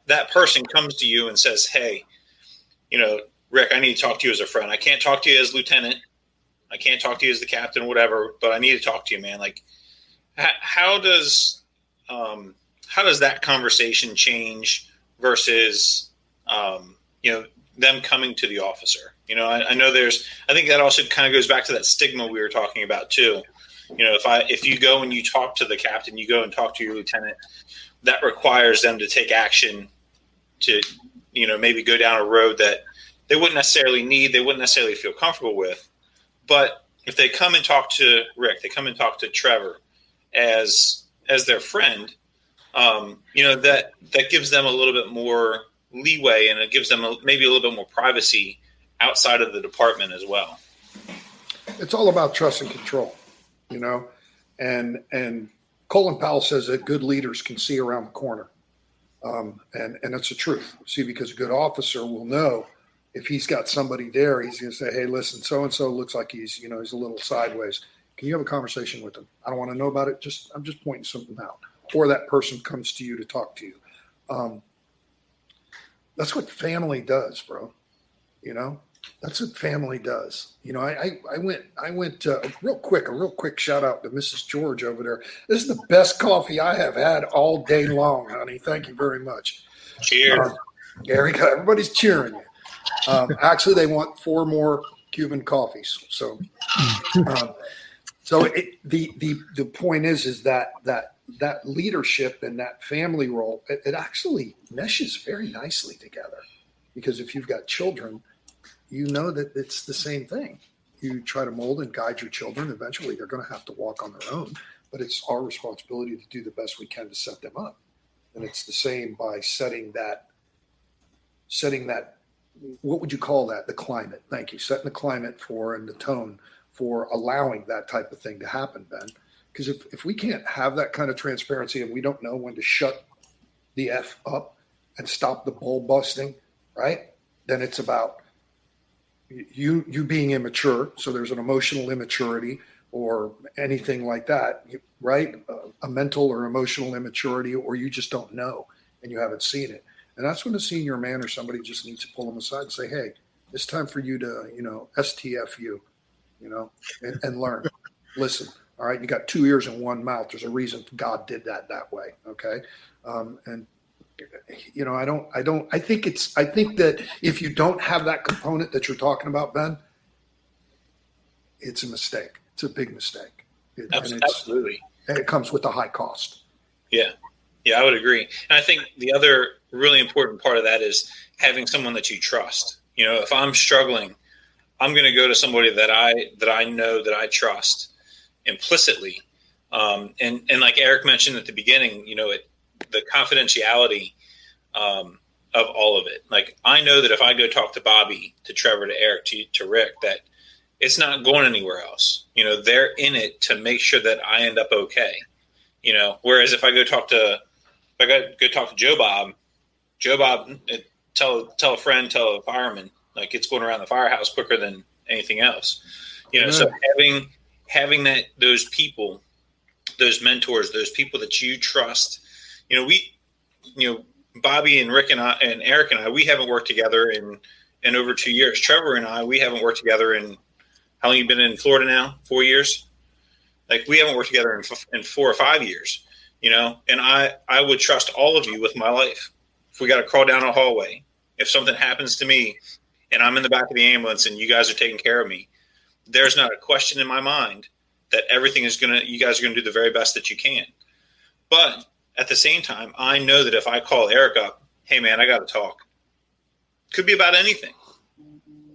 that person comes to you and says, hey, Rick, I need to talk to you as a friend. I can't talk to you as lieutenant. I can't talk to you as the captain or whatever, but I need to talk to you, man. Like, how does that conversation change versus, them coming to the officer? I know I think that also kind of goes back to that stigma we were talking about too. If you go and you talk to the captain, you go and talk to your lieutenant, that requires them to take action to, maybe go down a road that they wouldn't necessarily need, they wouldn't necessarily feel comfortable with. But if they come and talk to Rick, they come and talk to Trevor as their friend, that gives them a little bit more leeway, and it gives them maybe a little bit more privacy outside of the department as well. It's all about trust and control, and Colin Powell says that good leaders can see around the corner. And that's the truth. See, because a good officer will know if he's got somebody there, he's going to say, hey, listen, so-and-so looks like he's a little sideways. Can you have a conversation with him? I don't want to know about it. I'm just pointing something out. Or that person comes to you to talk to you. That's what family does, bro. That's what family does. I went a real quick shout out to Mrs. George over there. This is the best coffee I have had all day long, honey. Thank you very much. Cheers. Eric, everybody's cheering you. Actually, they want 4 more Cuban coffees. So, the point is that leadership and that family role, it actually meshes very nicely together. Because if you've got children, you know that it's the same thing. You try to mold and guide your children. Eventually, they're going to have to walk on their own. But it's our responsibility to do the best we can to set them up. And it's the same by setting that, what would you call that? The climate. Thank you. Setting the climate for and the tone for allowing that type of thing to happen, Ben. Because if we can't have that kind of transparency and we don't know when to shut the F up and stop the bull busting, right? Then it's about you being immature. So there's an emotional immaturity or anything like that, right? A mental or emotional immaturity, or you just don't know and you haven't seen it. And that's when a senior man or somebody just needs to pull them aside and say, hey, it's time for you to, STFU, and learn. Listen, all right, you got 2 ears and 1 mouth. There's a reason God did that way. Okay. I think that if you don't have that component that you're talking about, Ben, it's a mistake. It's a big mistake. Absolutely. And it comes with a high cost. Yeah. Yeah, I would agree. And I think the other really important part of that is having someone that you trust. If I'm struggling, I'm going to go to somebody that I know, that I trust implicitly. And like Eric mentioned at the beginning, the confidentiality of all of it. Like, I know that if I go talk to Bobby, to Trevor, to Eric, to Rick, that it's not going anywhere else. They're in it to make sure that I end up okay. Whereas if I go talk to Joe Bob, tell a friend, tell a fireman, like, it's going around the firehouse quicker than anything else. So having those people, those mentors, those people that you trust, Bobby and Rick and Eric and I, we haven't worked together in over 2 years. Trevor and I, we haven't worked together in, how long you been in Florida now? 4 years? Like, we haven't worked together in 4 or 5 years, and I would trust all of you with my life. If we got to crawl down a hallway, if something happens to me and I'm in the back of the ambulance and you guys are taking care of me, there's not a question in my mind that you guys are going to do the very best that you can. But at the same time, I know that if I call Eric up, hey man, I got to talk. Could be about anything,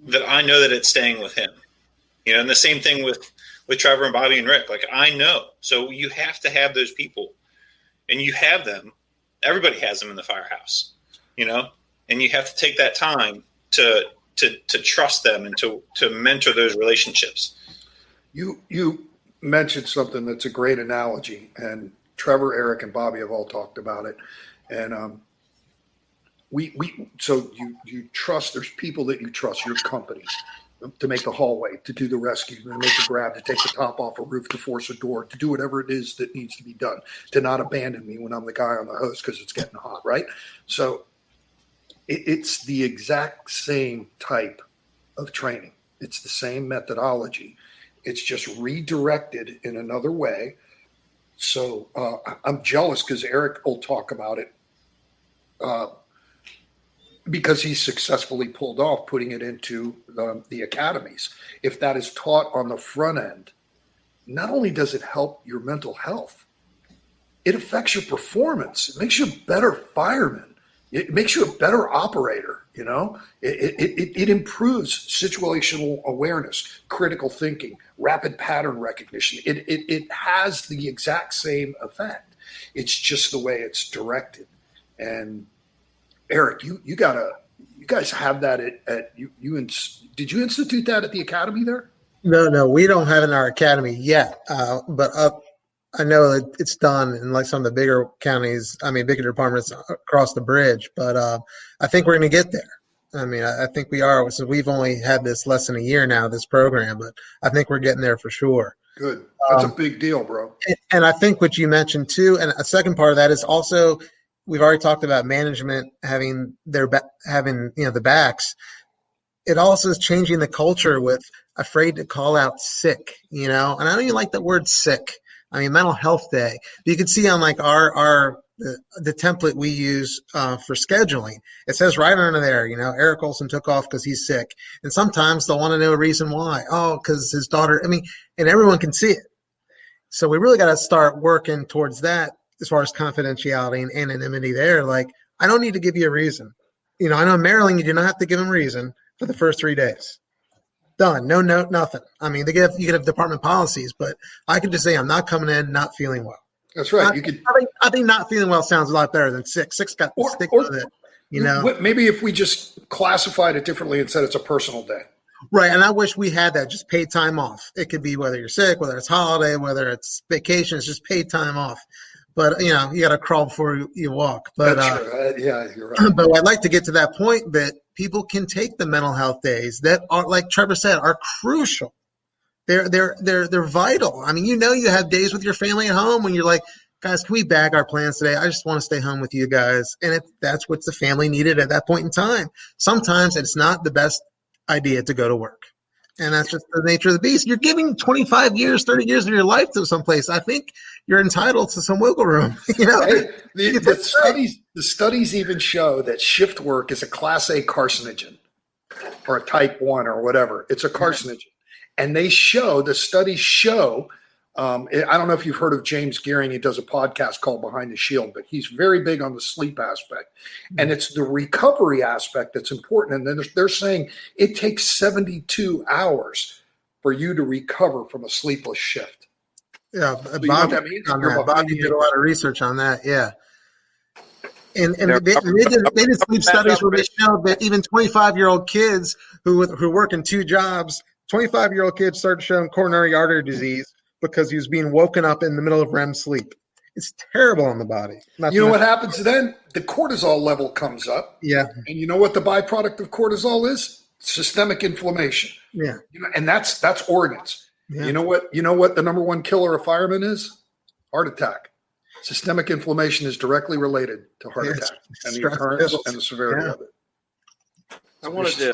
that I know that it's staying with him. And the same thing with Trevor and Bobby and Rick. Like, I know. So you have to have those people, and you have them. Everybody has them in the firehouse, and you have to take that time to trust them and to mentor those relationships. You mentioned something that's a great analogy, and Trevor, Eric, and Bobby have all talked about it. And so you trust, there's people that you trust, your company, to make the hallway, to do the rescue, to make the grab, to take the top off a roof, to force a door, to do whatever it is that needs to be done, to not abandon me when I'm the guy on the hose because it's getting hot, right? So it's the exact same type of training. It's the same methodology. It's just redirected in another way. So I'm jealous because Eric will talk about it because he's successfully pulled off putting it into the academies. If that is taught on the front end, not only does it help your mental health, it affects your performance. It makes you a better fireman. It makes you a better operator. It improves situational awareness, critical thinking, rapid pattern recognition. It has the exact same effect. It's just the way it's directed. And Eric, you guys have that at did you institute that at the academy there? No, we don't have it in our academy yet. But I know that it's done in like some of the bigger counties, bigger departments across the bridge, but I think we're going to get there. I think we are. So we've only had this less than a year now, this program, but I think we're getting there for sure. Good. That's a big deal, bro. And I think what you mentioned too, and a second part of that is also, we've already talked about management having the backs. It also is changing the culture with afraid to call out sick, and I don't even like the word sick. Mental health day. You can see on like our the template we use for scheduling. It says right under there, Eric Olson took off because he's sick. And sometimes they'll want to know a reason why. Oh, because his daughter, and everyone can see it. So we really got to start working towards that as far as confidentiality and anonymity there. Like, I don't need to give you a reason. I know in Maryland, you do not have to give them a reason for the first 3 days. Done. No note, nothing. You could have department policies, but I could just say I'm not coming in, not feeling well. That's right. I think not feeling well sounds a lot better than sick. Sick's got to stick with it. Maybe if we just classified it differently and said it's a personal day. Right. And I wish we had that, just paid time off. It could be whether you're sick, whether it's holiday, whether it's vacation, it's just paid time off. But, you got to crawl before you walk. But, that's true. Yeah, you're right. But I'd like to get to that point that people can take the mental health days that are, like Trevor said, are crucial. They're vital. You have days with your family at home when you're like, guys, can we bag our plans today? I just want to stay home with you guys. And that's what the family needed at that point in time. Sometimes it's not the best idea to go to work. And that's just the nature of the beast. You're giving 25 years, 30 years of your life to someplace. I think you're entitled to some wiggle room. Hey, the studies even show that shift work is a class A carcinogen or a type 1 or whatever. It's a carcinogen. And the studies show, I don't know if you've heard of James Gearing. He does a podcast called Behind the Shield, but he's very big on the sleep aspect. And it's the recovery aspect that's important. And then they're saying it takes 72 hours for you to recover from a sleepless shift. Yeah, so Bobby did a lot of research on that, yeah. And they did sleep studies where they showed that even 25-year-old kids who work in 2 jobs, 25-year-old kids started showing coronary artery disease because he was being woken up in the middle of REM sleep. It's terrible on the body. You know what happens then? The cortisol level comes up. Yeah. And you know what the byproduct of cortisol is? Systemic inflammation. Yeah. And that's organs. Yeah. You know what the number 1 killer of firemen is? Heart attack. Systemic inflammation is directly related to heart attack and the occurrence and the severity of it. I wanted to,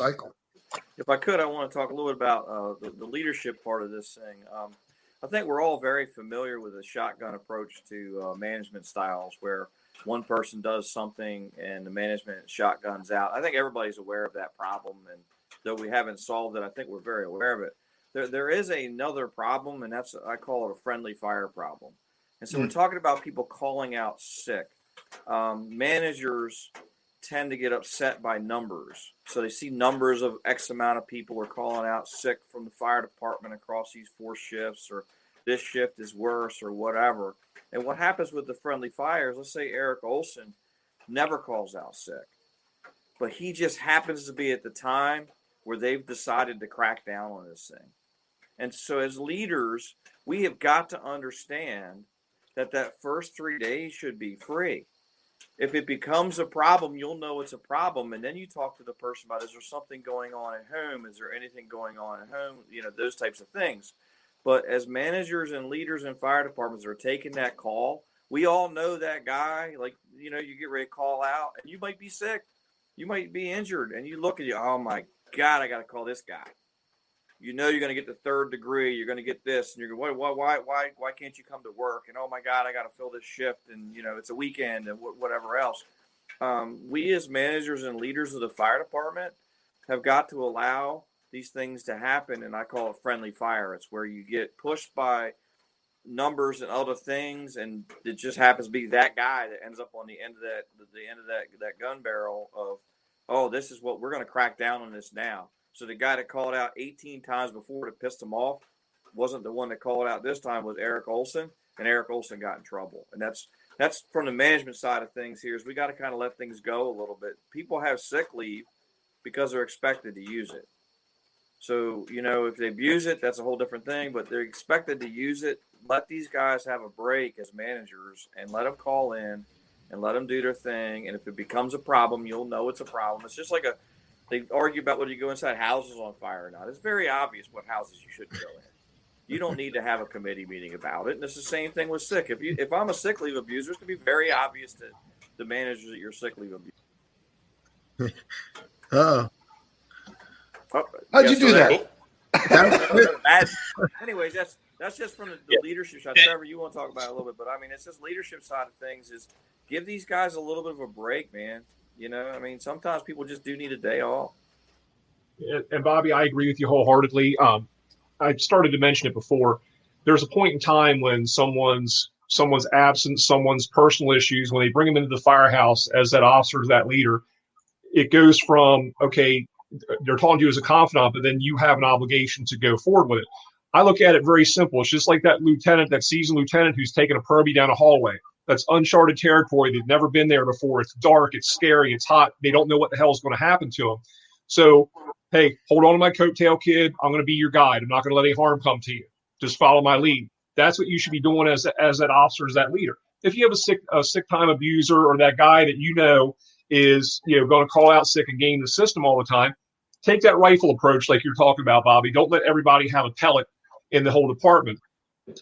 if I could, I want to talk a little bit about the leadership part of this thing. I think we're all very familiar with the shotgun approach to management styles where one person does something and the management shotguns out. I think everybody's aware of that problem. And though we haven't solved it, I think we're very aware of it. There is another problem, and I call it a friendly fire problem. And so we're talking about people calling out sick. Managers tend to get upset by numbers. So they see numbers of X amount of people are calling out sick from the fire department across these 4 shifts, or this shift is worse, or whatever. And what happens with the friendly fires, let's say Eric Olson never calls out sick, but he just happens to be at the time where they've decided to crack down on this thing. And so as leaders, we have got to understand that first 3 days should be free. If it becomes a problem, you'll know it's a problem. And then you talk to the person about, is there something going on at home? Is there anything going on at home? Those types of things. But as managers and leaders in fire departments are taking that call, we all know that guy, you get ready to call out and you might be sick. You might be injured and you look at oh my God, I got to call this guy. You're going to get the 3rd degree. You're going to get this, and you're going, why can't you come to work? And oh my God, I got to fill this shift, and it's a weekend, and whatever else. We as managers and leaders of the fire department have got to allow these things to happen, and I call it friendly fire. It's where you get pushed by numbers and other things, and it just happens to be that guy that ends up on the end of that gun barrel of, oh, this is what we're going to crack down on this now. So the guy that called out 18 times before to piss him off wasn't the one that called out this time, was Eric Olson, and Eric Olson got in trouble. And that's from the management side of things here, is we got to kind of let things go a little bit. People have sick leave because they're expected to use it. So, if they abuse it, that's a whole different thing, but they're expected to use it. Let these guys have a break as managers and let them call in and let them do their thing. And if it becomes a problem, you'll know it's a problem. It's just like they argue about whether you go inside houses on fire or not. It's very obvious what houses you shouldn't go in. You don't need to have a committee meeting about it. And it's the same thing with sick. If I'm a sick leave abuser, it's going to be very obvious to the managers that you're sick leave abuser. Oh, how'd you do that? Anyways, That's just from the leadership side. Trevor, you want to talk about it a little bit, but I mean, it's just leadership side of things is give these guys a little bit of a break, man. I mean, sometimes people just do need a day off. And Bobby, I agree with you wholeheartedly. I started to mention it before. There's a point in time when someone's absence, someone's personal issues, when they bring them into the firehouse as that officer, as that leader, it goes from, okay, they're talking to you as a confidant, but then you have an obligation to go forward with it. I look at it very simple. It's just like that lieutenant, that seasoned lieutenant who's taking a permie down a hallway. That's uncharted territory. They've never been there before. It's dark. It's scary. It's hot. They don't know what the hell is going to happen to them. So, hey, hold on to my coattail, kid. I'm going to be your guide. I'm not going to let any harm come to you. Just follow my lead. That's what you should be doing as that officer, as that leader. If you have a sick time abuser or that guy that is going to call out sick and game the system all the time, take that rifle approach like you're talking about, Bobby. Don't let everybody have a pellet in the whole department.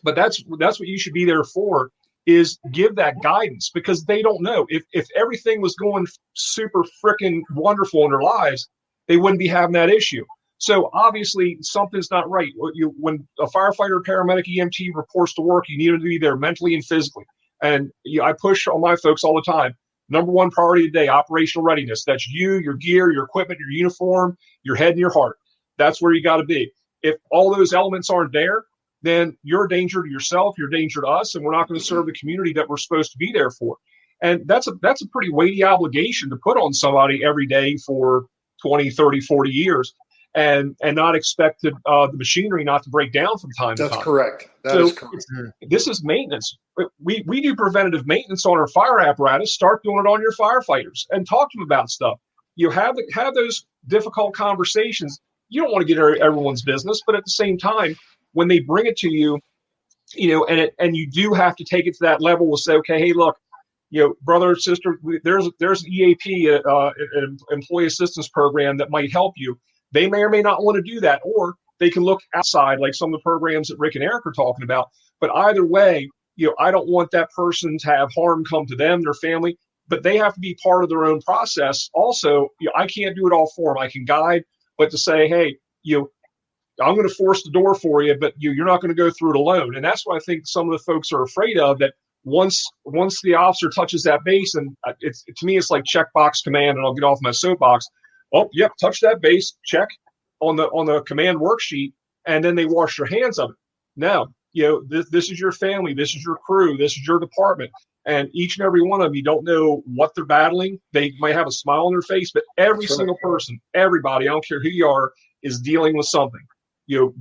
But that's what you should be there for, is give that guidance, because they don't know. If everything was going super freaking wonderful in their lives, they wouldn't be having that issue. So obviously something's not right. When a firefighter, paramedic, EMT reports to work, you need them to be there mentally and physically. And I push on my folks all the time. Number one priority today, operational readiness. That's you, your gear, your equipment, your uniform, your head and your heart. That's where you got to be. If all those elements aren't there, then you're a danger to yourself, you're a danger to us, and we're not going to serve the community that we're supposed to be there for. And that's a pretty weighty obligation to put on somebody every day for 20, 30, 40 years and not expect the machinery not to break down from time to time. That's correct. That is correct. This is maintenance. We do preventative maintenance on our fire apparatus. Start doing it on your firefighters and talk to them about stuff. You have those difficult conversations. You don't want to get everyone's business, but at the same time, when they bring it to you, and you do have to take it to that level, we'll say, okay, hey, look, brother or sister, there's an EAP, an employee assistance program that might help you. They may or may not want to do that, or they can look outside, like some of the programs that Ric and Eric are talking about. But either way, I don't want that person to have harm come to them, their family, but they have to be part of their own process. Also, I can't do it all for them. I can guide, but to say, hey, I'm going to force the door for you, but you're not going to go through it alone. And that's what I think some of the folks are afraid of, that once the officer touches that base, and to me, it's like checkbox command, and I'll get off my soapbox. Oh, yep, touch that base, check on the command worksheet, and then they wash their hands of it. Now, this is your family, this is your crew, this is your department, and each and every one of them, you don't know what they're battling. They might have a smile on their face, but every single person, everybody, I don't care who you are, is dealing with something.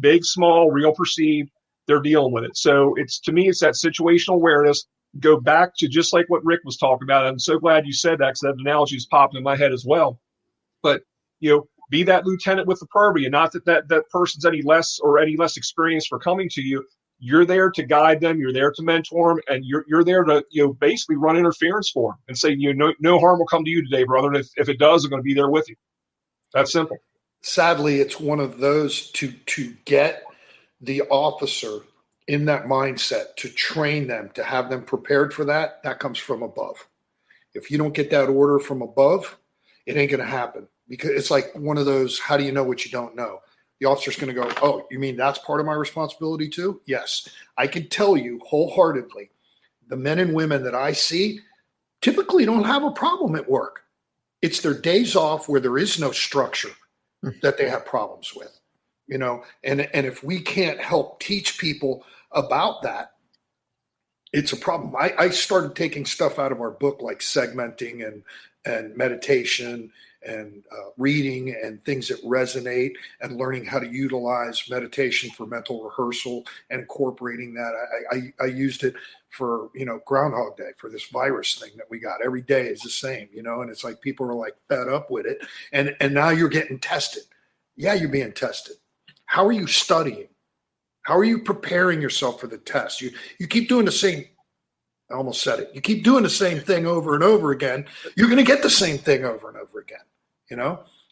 Big, small, real, perceived, they're dealing with it. So to me, it's that situational awareness. Go back to just like what Ric was talking about. I'm so glad you said that, because that analogy is popping in my head as well. But, be that lieutenant with the permie, and not that person's any less experienced for coming to you. You're there to guide them. You're there to mentor them, and you're there to, basically run interference for them and say, no harm will come to you today, brother. And if it does, I'm going to be there with you. That's simple. Sadly, it's one of those to get the officer in that mindset, to train them, to have them prepared for that comes from above. If you don't get that order from above, it ain't going to happen, because it's like one of those, how do you know what you don't know? The officer's going to go, oh, you mean that's part of my responsibility too? Yes. I can tell you wholeheartedly, the men and women that I see typically don't have a problem at work. It's their days off where there is no structure that they have problems with, and if we can't help teach people about that, it's a problem. I started taking stuff out of our book, like segmenting and meditation and reading and things that resonate, and learning how to utilize meditation for mental rehearsal and incorporating that. I used it for, Groundhog Day, for this virus thing that we got. Every day is the same, and it's like people are like fed up with it. And now you're getting tested. Yeah, you're being tested. How are you studying? How are you preparing yourself for the test? You keep doing the same. I almost said it. You keep doing the same thing over and over again, you're going to get the same thing over and over again,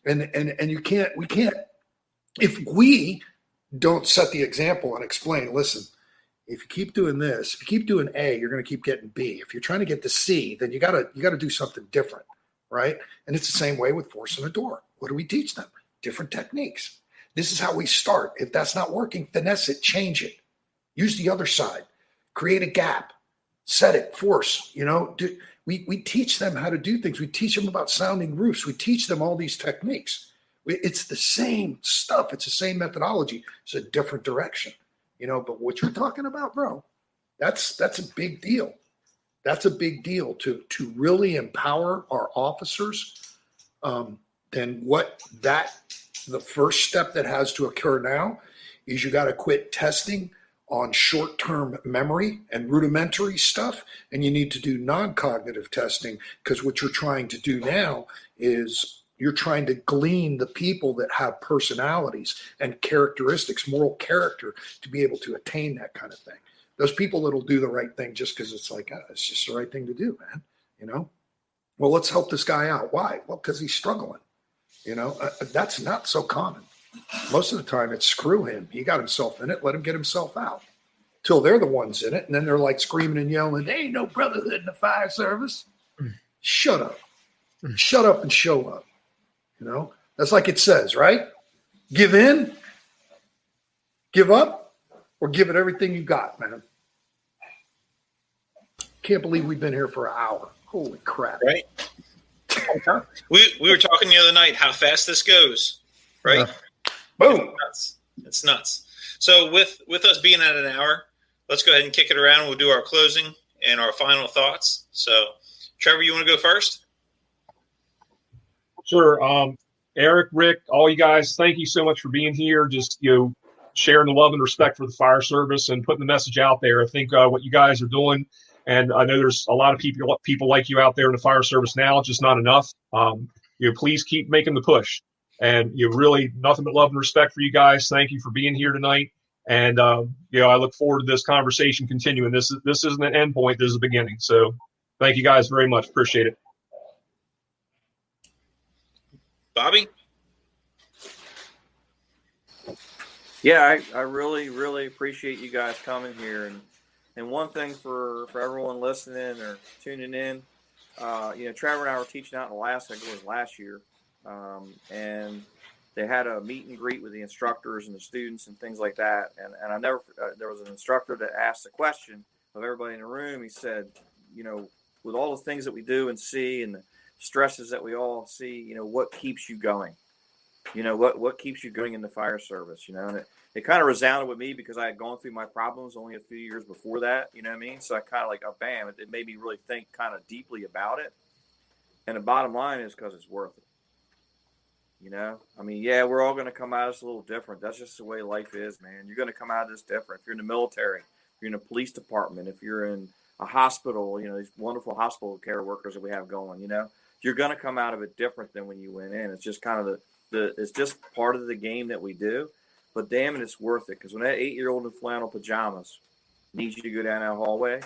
and we can't, if we don't set the example and explain, listen, if you keep doing this, if you keep doing A, you're going to keep getting B. If you're trying to get to C, then you got to do something different, right? And it's the same way with forcing a door. What do we teach them? Different techniques. This is how we start. If that's not working, finesse it, change it. Use the other side. Create a gap. Set it. Force. We teach them how to do things. We teach them about sounding roofs. We teach them all these techniques. It's the same stuff. It's the same methodology. It's a different direction. But what you're talking about, bro, that's a big deal. That's a big deal to really empower our officers. Then the first step that has to occur now is you got to quit testing on short-term memory and rudimentary stuff, and you need to do non-cognitive testing, because what you're trying to do now is you're trying to glean the people that have personalities and characteristics, moral character, to be able to attain that kind of thing. Those people that'll do the right thing just because it's like, it's just the right thing to do, man. Well, let's help this guy out. Why? Well, because he's struggling. That's not so common. Most of the time it's screw him. He got himself in it. Let him get himself out. Till they're the ones in it. And then they're like screaming and yelling, there ain't no brotherhood in the fire service. Shut up. Shut up and show up. That's like it says, right? Give in, give up, or give it everything you got, man. Can't believe we've been here for an hour. Holy crap. Right? We were talking the other night how fast this goes, right? Boom. It's nuts. So with us being at an hour, let's go ahead and kick it around. We'll do our closing and our final thoughts. So, Trevor, you want to go first? Sure. Eric, Rick, all you guys, thank you so much for being here. Just, sharing the love and respect for the fire service and putting the message out there. I think what you guys are doing, and I know there's a lot of people like you out there in the fire service now, just not enough. Please keep making the push. And really nothing but love and respect for you guys. Thank you for being here tonight. And, I look forward to this conversation continuing. This isn't an end point. This is a beginning. So thank you guys very much. Appreciate it. Bobby? Yeah, I really, really appreciate you guys coming here. And one thing for everyone listening or tuning in, Trevor and I were teaching out in Alaska, it was last year. And they had a meet and greet with the instructors and the students and things like that. And I never, there was an instructor that asked a question of everybody in the room. He said, with all the things that we do and see and the stresses that we all see, what keeps you going? What keeps you going in the fire service? And it kind of resounded with me because I had gone through my problems only a few years before that. You know what I mean? So I kind of bam, it made me really think kind of deeply about it. And the bottom line is because it's worth it. We're all going to come out of this a little different. That's just the way life is, man. You're going to come out of this different. If you're in the military, if you're in a police department, if you're in a hospital, these wonderful hospital care workers that we have going, you're going to come out of it different than when you went in. It's just kind of it's just part of the game that we do. But damn it, it's worth it. Because when that 8-year-old in flannel pajamas needs you to go down that hallway,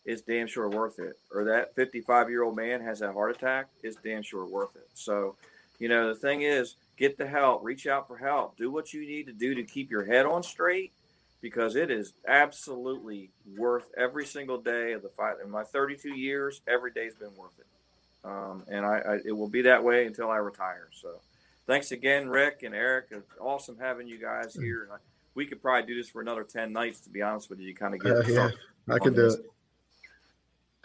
it's damn sure worth it. Or that 55-year-old man has that heart attack, it's damn sure worth it. So, the thing is, get the help, reach out for help, do what you need to do to keep your head on straight, because it is absolutely worth every single day of the fight. In my 32 years, every day's been worth it. And it will be that way until I retire. So thanks again, Rick and Eric. It's awesome having you guys here. And we could probably do this for another 10 nights, to be honest with you. You kind of get I could do it.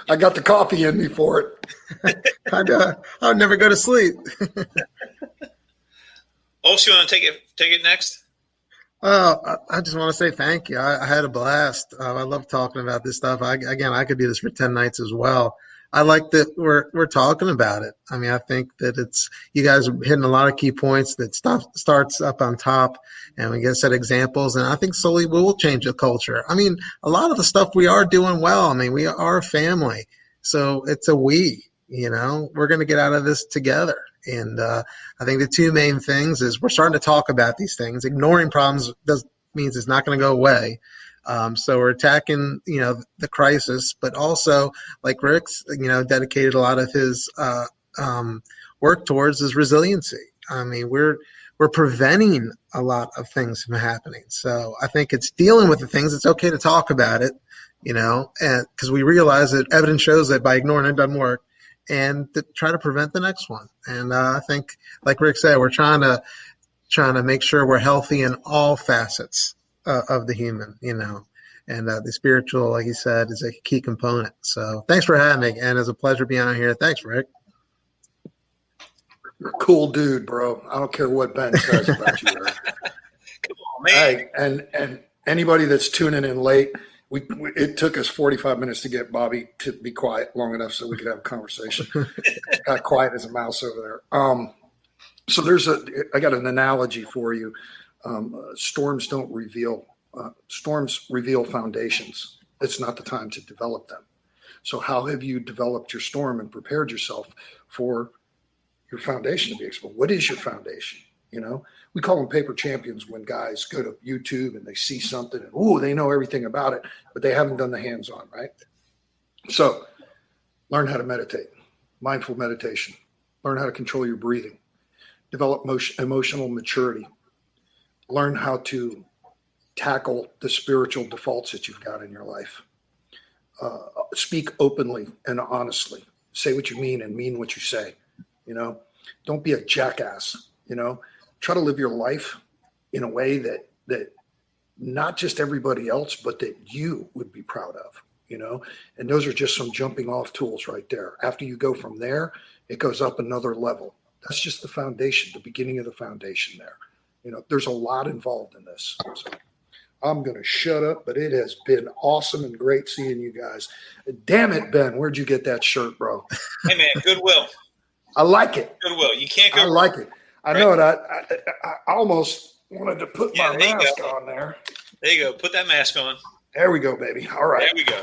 I got the coffee in me for it. I would never go to sleep. Also, you want to take it next? I just want to say thank you. I had a blast. I love talking about this stuff. I could do this for 10 nights as well. I like that we're talking about it. I think that you guys are hitting a lot of key points that starts up on top, and we get set examples. And I think slowly we will change the culture. A lot of the stuff we are doing well. We are a family, so it's a we. We're going to get out of this together. And I think the two main things is we're starting to talk about these things. Ignoring problems means it's not going to go away. So we're attacking, the crisis, but also, like Rick's, dedicated a lot of his work towards is resiliency. We're preventing a lot of things from happening. So I think it's dealing with the things. It's okay to talk about it, and because we realize that evidence shows that by ignoring it doesn't work, and to try to prevent the next one. And I think, like Rick said, we're trying to make sure we're healthy in all facets of the human, And the spiritual, like you said, is a key component. So thanks for having me, and it's a pleasure being on here. Thanks, Ric. You're a cool dude, bro. I don't care what Ben says about you, Eric. Come on, man. Hey, and anybody that's tuning in late, it took us 45 minutes to get Bobby to be quiet long enough so we could have a conversation. Got quiet as a mouse over there. So I got an analogy for you. Storms reveal foundations. It's not the time to develop them. So how have you developed your storm and prepared yourself for your foundation to be exposed? What is your foundation? You know, we call them paper champions when guys go to YouTube and they see something and, they know everything about it, but they haven't done the hands-on, right? So learn how to meditate, mindful meditation, learn how to control your breathing, develop emotional maturity, learn how to tackle the spiritual defaults that you've got in your life. Speak openly and honestly. Say what you mean and mean what you say. You know, don't be a jackass. You know, try to live your life in a way that not just everybody else, but that you would be proud of, you know, and those are just some jumping off tools right there. After you go from there, it goes up another level. That's just the foundation, the beginning of the foundation there. You know, there's a lot involved in this. So I'm going to shut up, but it has been awesome and great seeing you guys. Damn it, Ben, where'd you get that shirt, bro? Hey, man, Goodwill. I like it. Goodwill. You can't go. I like it. I know it. I almost wanted to put my mask on there. There you go. Put that mask on. There we go, baby. All right. There we go.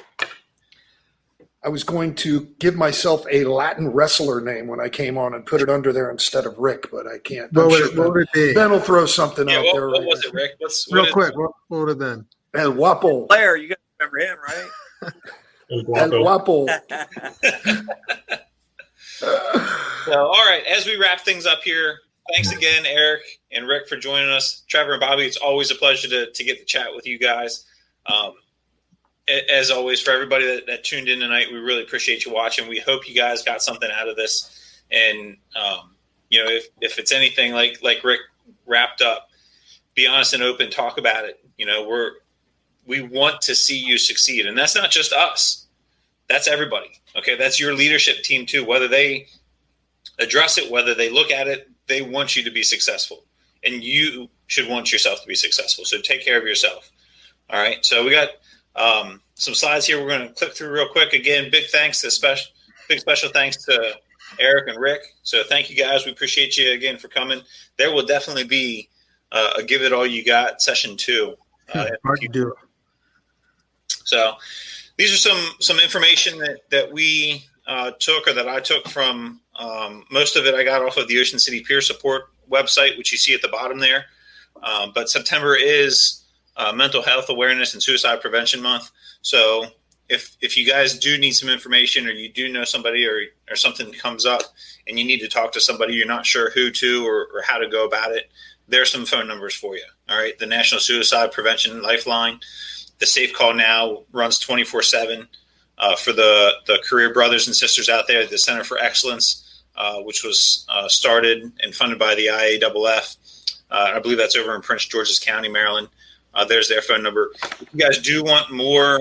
I was going to give myself a Latin wrestler name when I came on and put it under there instead of Rick, but I can't. What would it be? Ben will throw something out there. What was it, Rick? Real quick, what would it have been? El Guapo. Blair, you guys remember him, right? El Guapo. So, all right, as we wrap things up here, thanks again, Eric and Ric, for joining us. Trevor and Bobby, it's always a pleasure to get to chat with you guys. As always, for everybody that tuned in tonight, we really appreciate you watching. We hope you guys got something out of this. And, you know, if it's anything like Ric wrapped up, be honest and open, talk about it. You know, we want to see you succeed. And that's not just us. That's everybody. Okay, that's your leadership team too. Whether they address it, whether they look at it, they want you to be successful. And you should want yourself to be successful. So take care of yourself. All right, so we got some slides here we're going to click through real quick. Again, big special thanks to Eric and Ric. So thank you guys. We appreciate you again for coming. There will definitely be a Give It All You Got session 2. Hard to do. So these are some information that we took, or that I took from most of it I got off of the Ocean City Peer Support website, which you see at the bottom there. But September is Mental Health Awareness and Suicide Prevention Month. So if you guys do need some information, or you do know somebody, or something comes up and you need to talk to somebody, you're not sure who to or how to go about it, there's some phone numbers for you. All right. The National Suicide Prevention Lifeline, the Safe Call Now runs 24/7 for the career brothers and sisters out there. The Center for Excellence, which was started and funded by the IAFF. I believe that's over in Prince George's County, Maryland. There's their phone number. If you guys do want more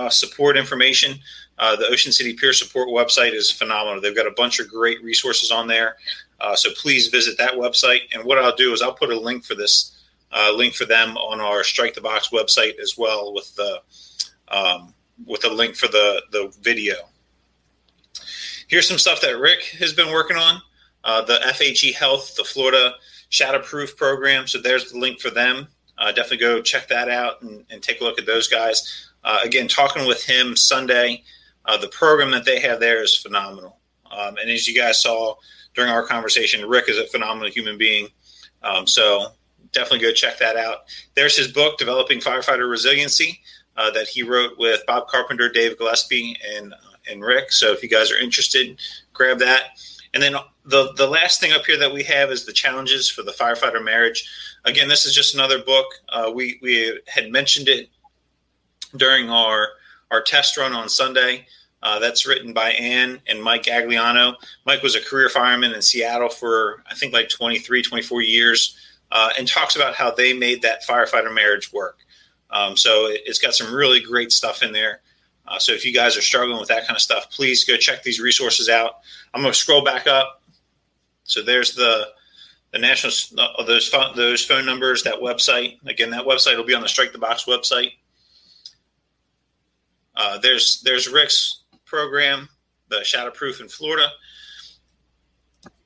support information, the Ocean City Peer Support website is phenomenal. They've got a bunch of great resources on there. So please visit that website. And what I'll do is I'll put a link for this, link for them on our Strike the Box website as well, with a link for the video. Here's some stuff that Ric has been working on. The FHE Health, the Florida Shadowproof program. So there's the link for them. Definitely go check that out and take a look at those guys. Again, talking with him Sunday, the program that they have there is phenomenal. And as you guys saw during our conversation, Ric is a phenomenal human being. So definitely go check that out. There's his book, Developing Firefighter Resiliency, that he wrote with Bob Carpenter, Dave Gillespie, and Ric. So if you guys are interested, grab that. And then the last thing up here that we have is the challenges for the firefighter marriage. Again, this is just another book. We had mentioned it during our test run on Sunday. That's written by Ann and Mike Agliano. Mike was a career fireman in Seattle for, I think, like 23, 24 years, and talks about how they made that firefighter marriage work. So it's got some really great stuff in there. So if you guys are struggling with that kind of stuff, please go check these resources out. I'm going to scroll back up. So there's the national, those phone numbers, that website. Again, that website will be on the Strike the Box website. There's Ric's program, the Shadowproof in Florida.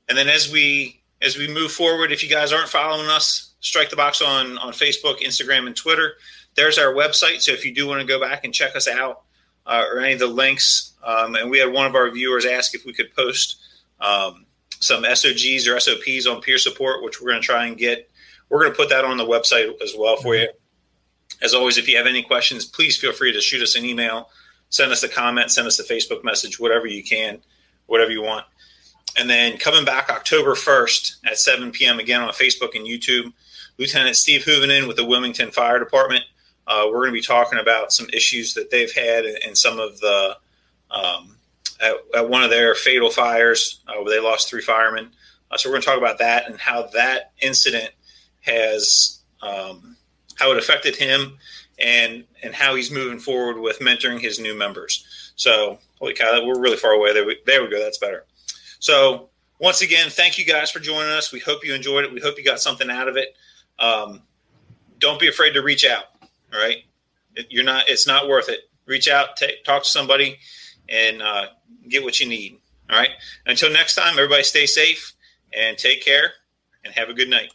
And then as we move forward, if you guys aren't following us, Strike the Box on Facebook, Instagram, and Twitter. There's our website. So if you do want to go back and check us out or any of the links, and we had one of our viewers ask if we could post some SOGs or SOPs on peer support, which we're going to try and get. We're going to put that on the website as well for you. As always, if you have any questions, please feel free to shoot us an email, send us a comment, send us a Facebook message, whatever you can, whatever you want. And then coming back October 1st at 7 p.m. again on Facebook and YouTube, Lieutenant Steve Hoovenen with the Wilmington Fire Department. We're going to be talking about some issues that they've had and some of the at one of their fatal fires where they lost 3 firemen. So we're going to talk about that and how that incident has how it affected him and how he's moving forward with mentoring his new members. So holy cow, we're really far away. There we go. That's better. So once again, thank you guys for joining us. We hope you enjoyed it. We hope you got something out of it. Don't be afraid to reach out. All right. It's not worth it. Reach out, talk to somebody and get what you need. All right. Until next time, everybody stay safe and take care and have a good night.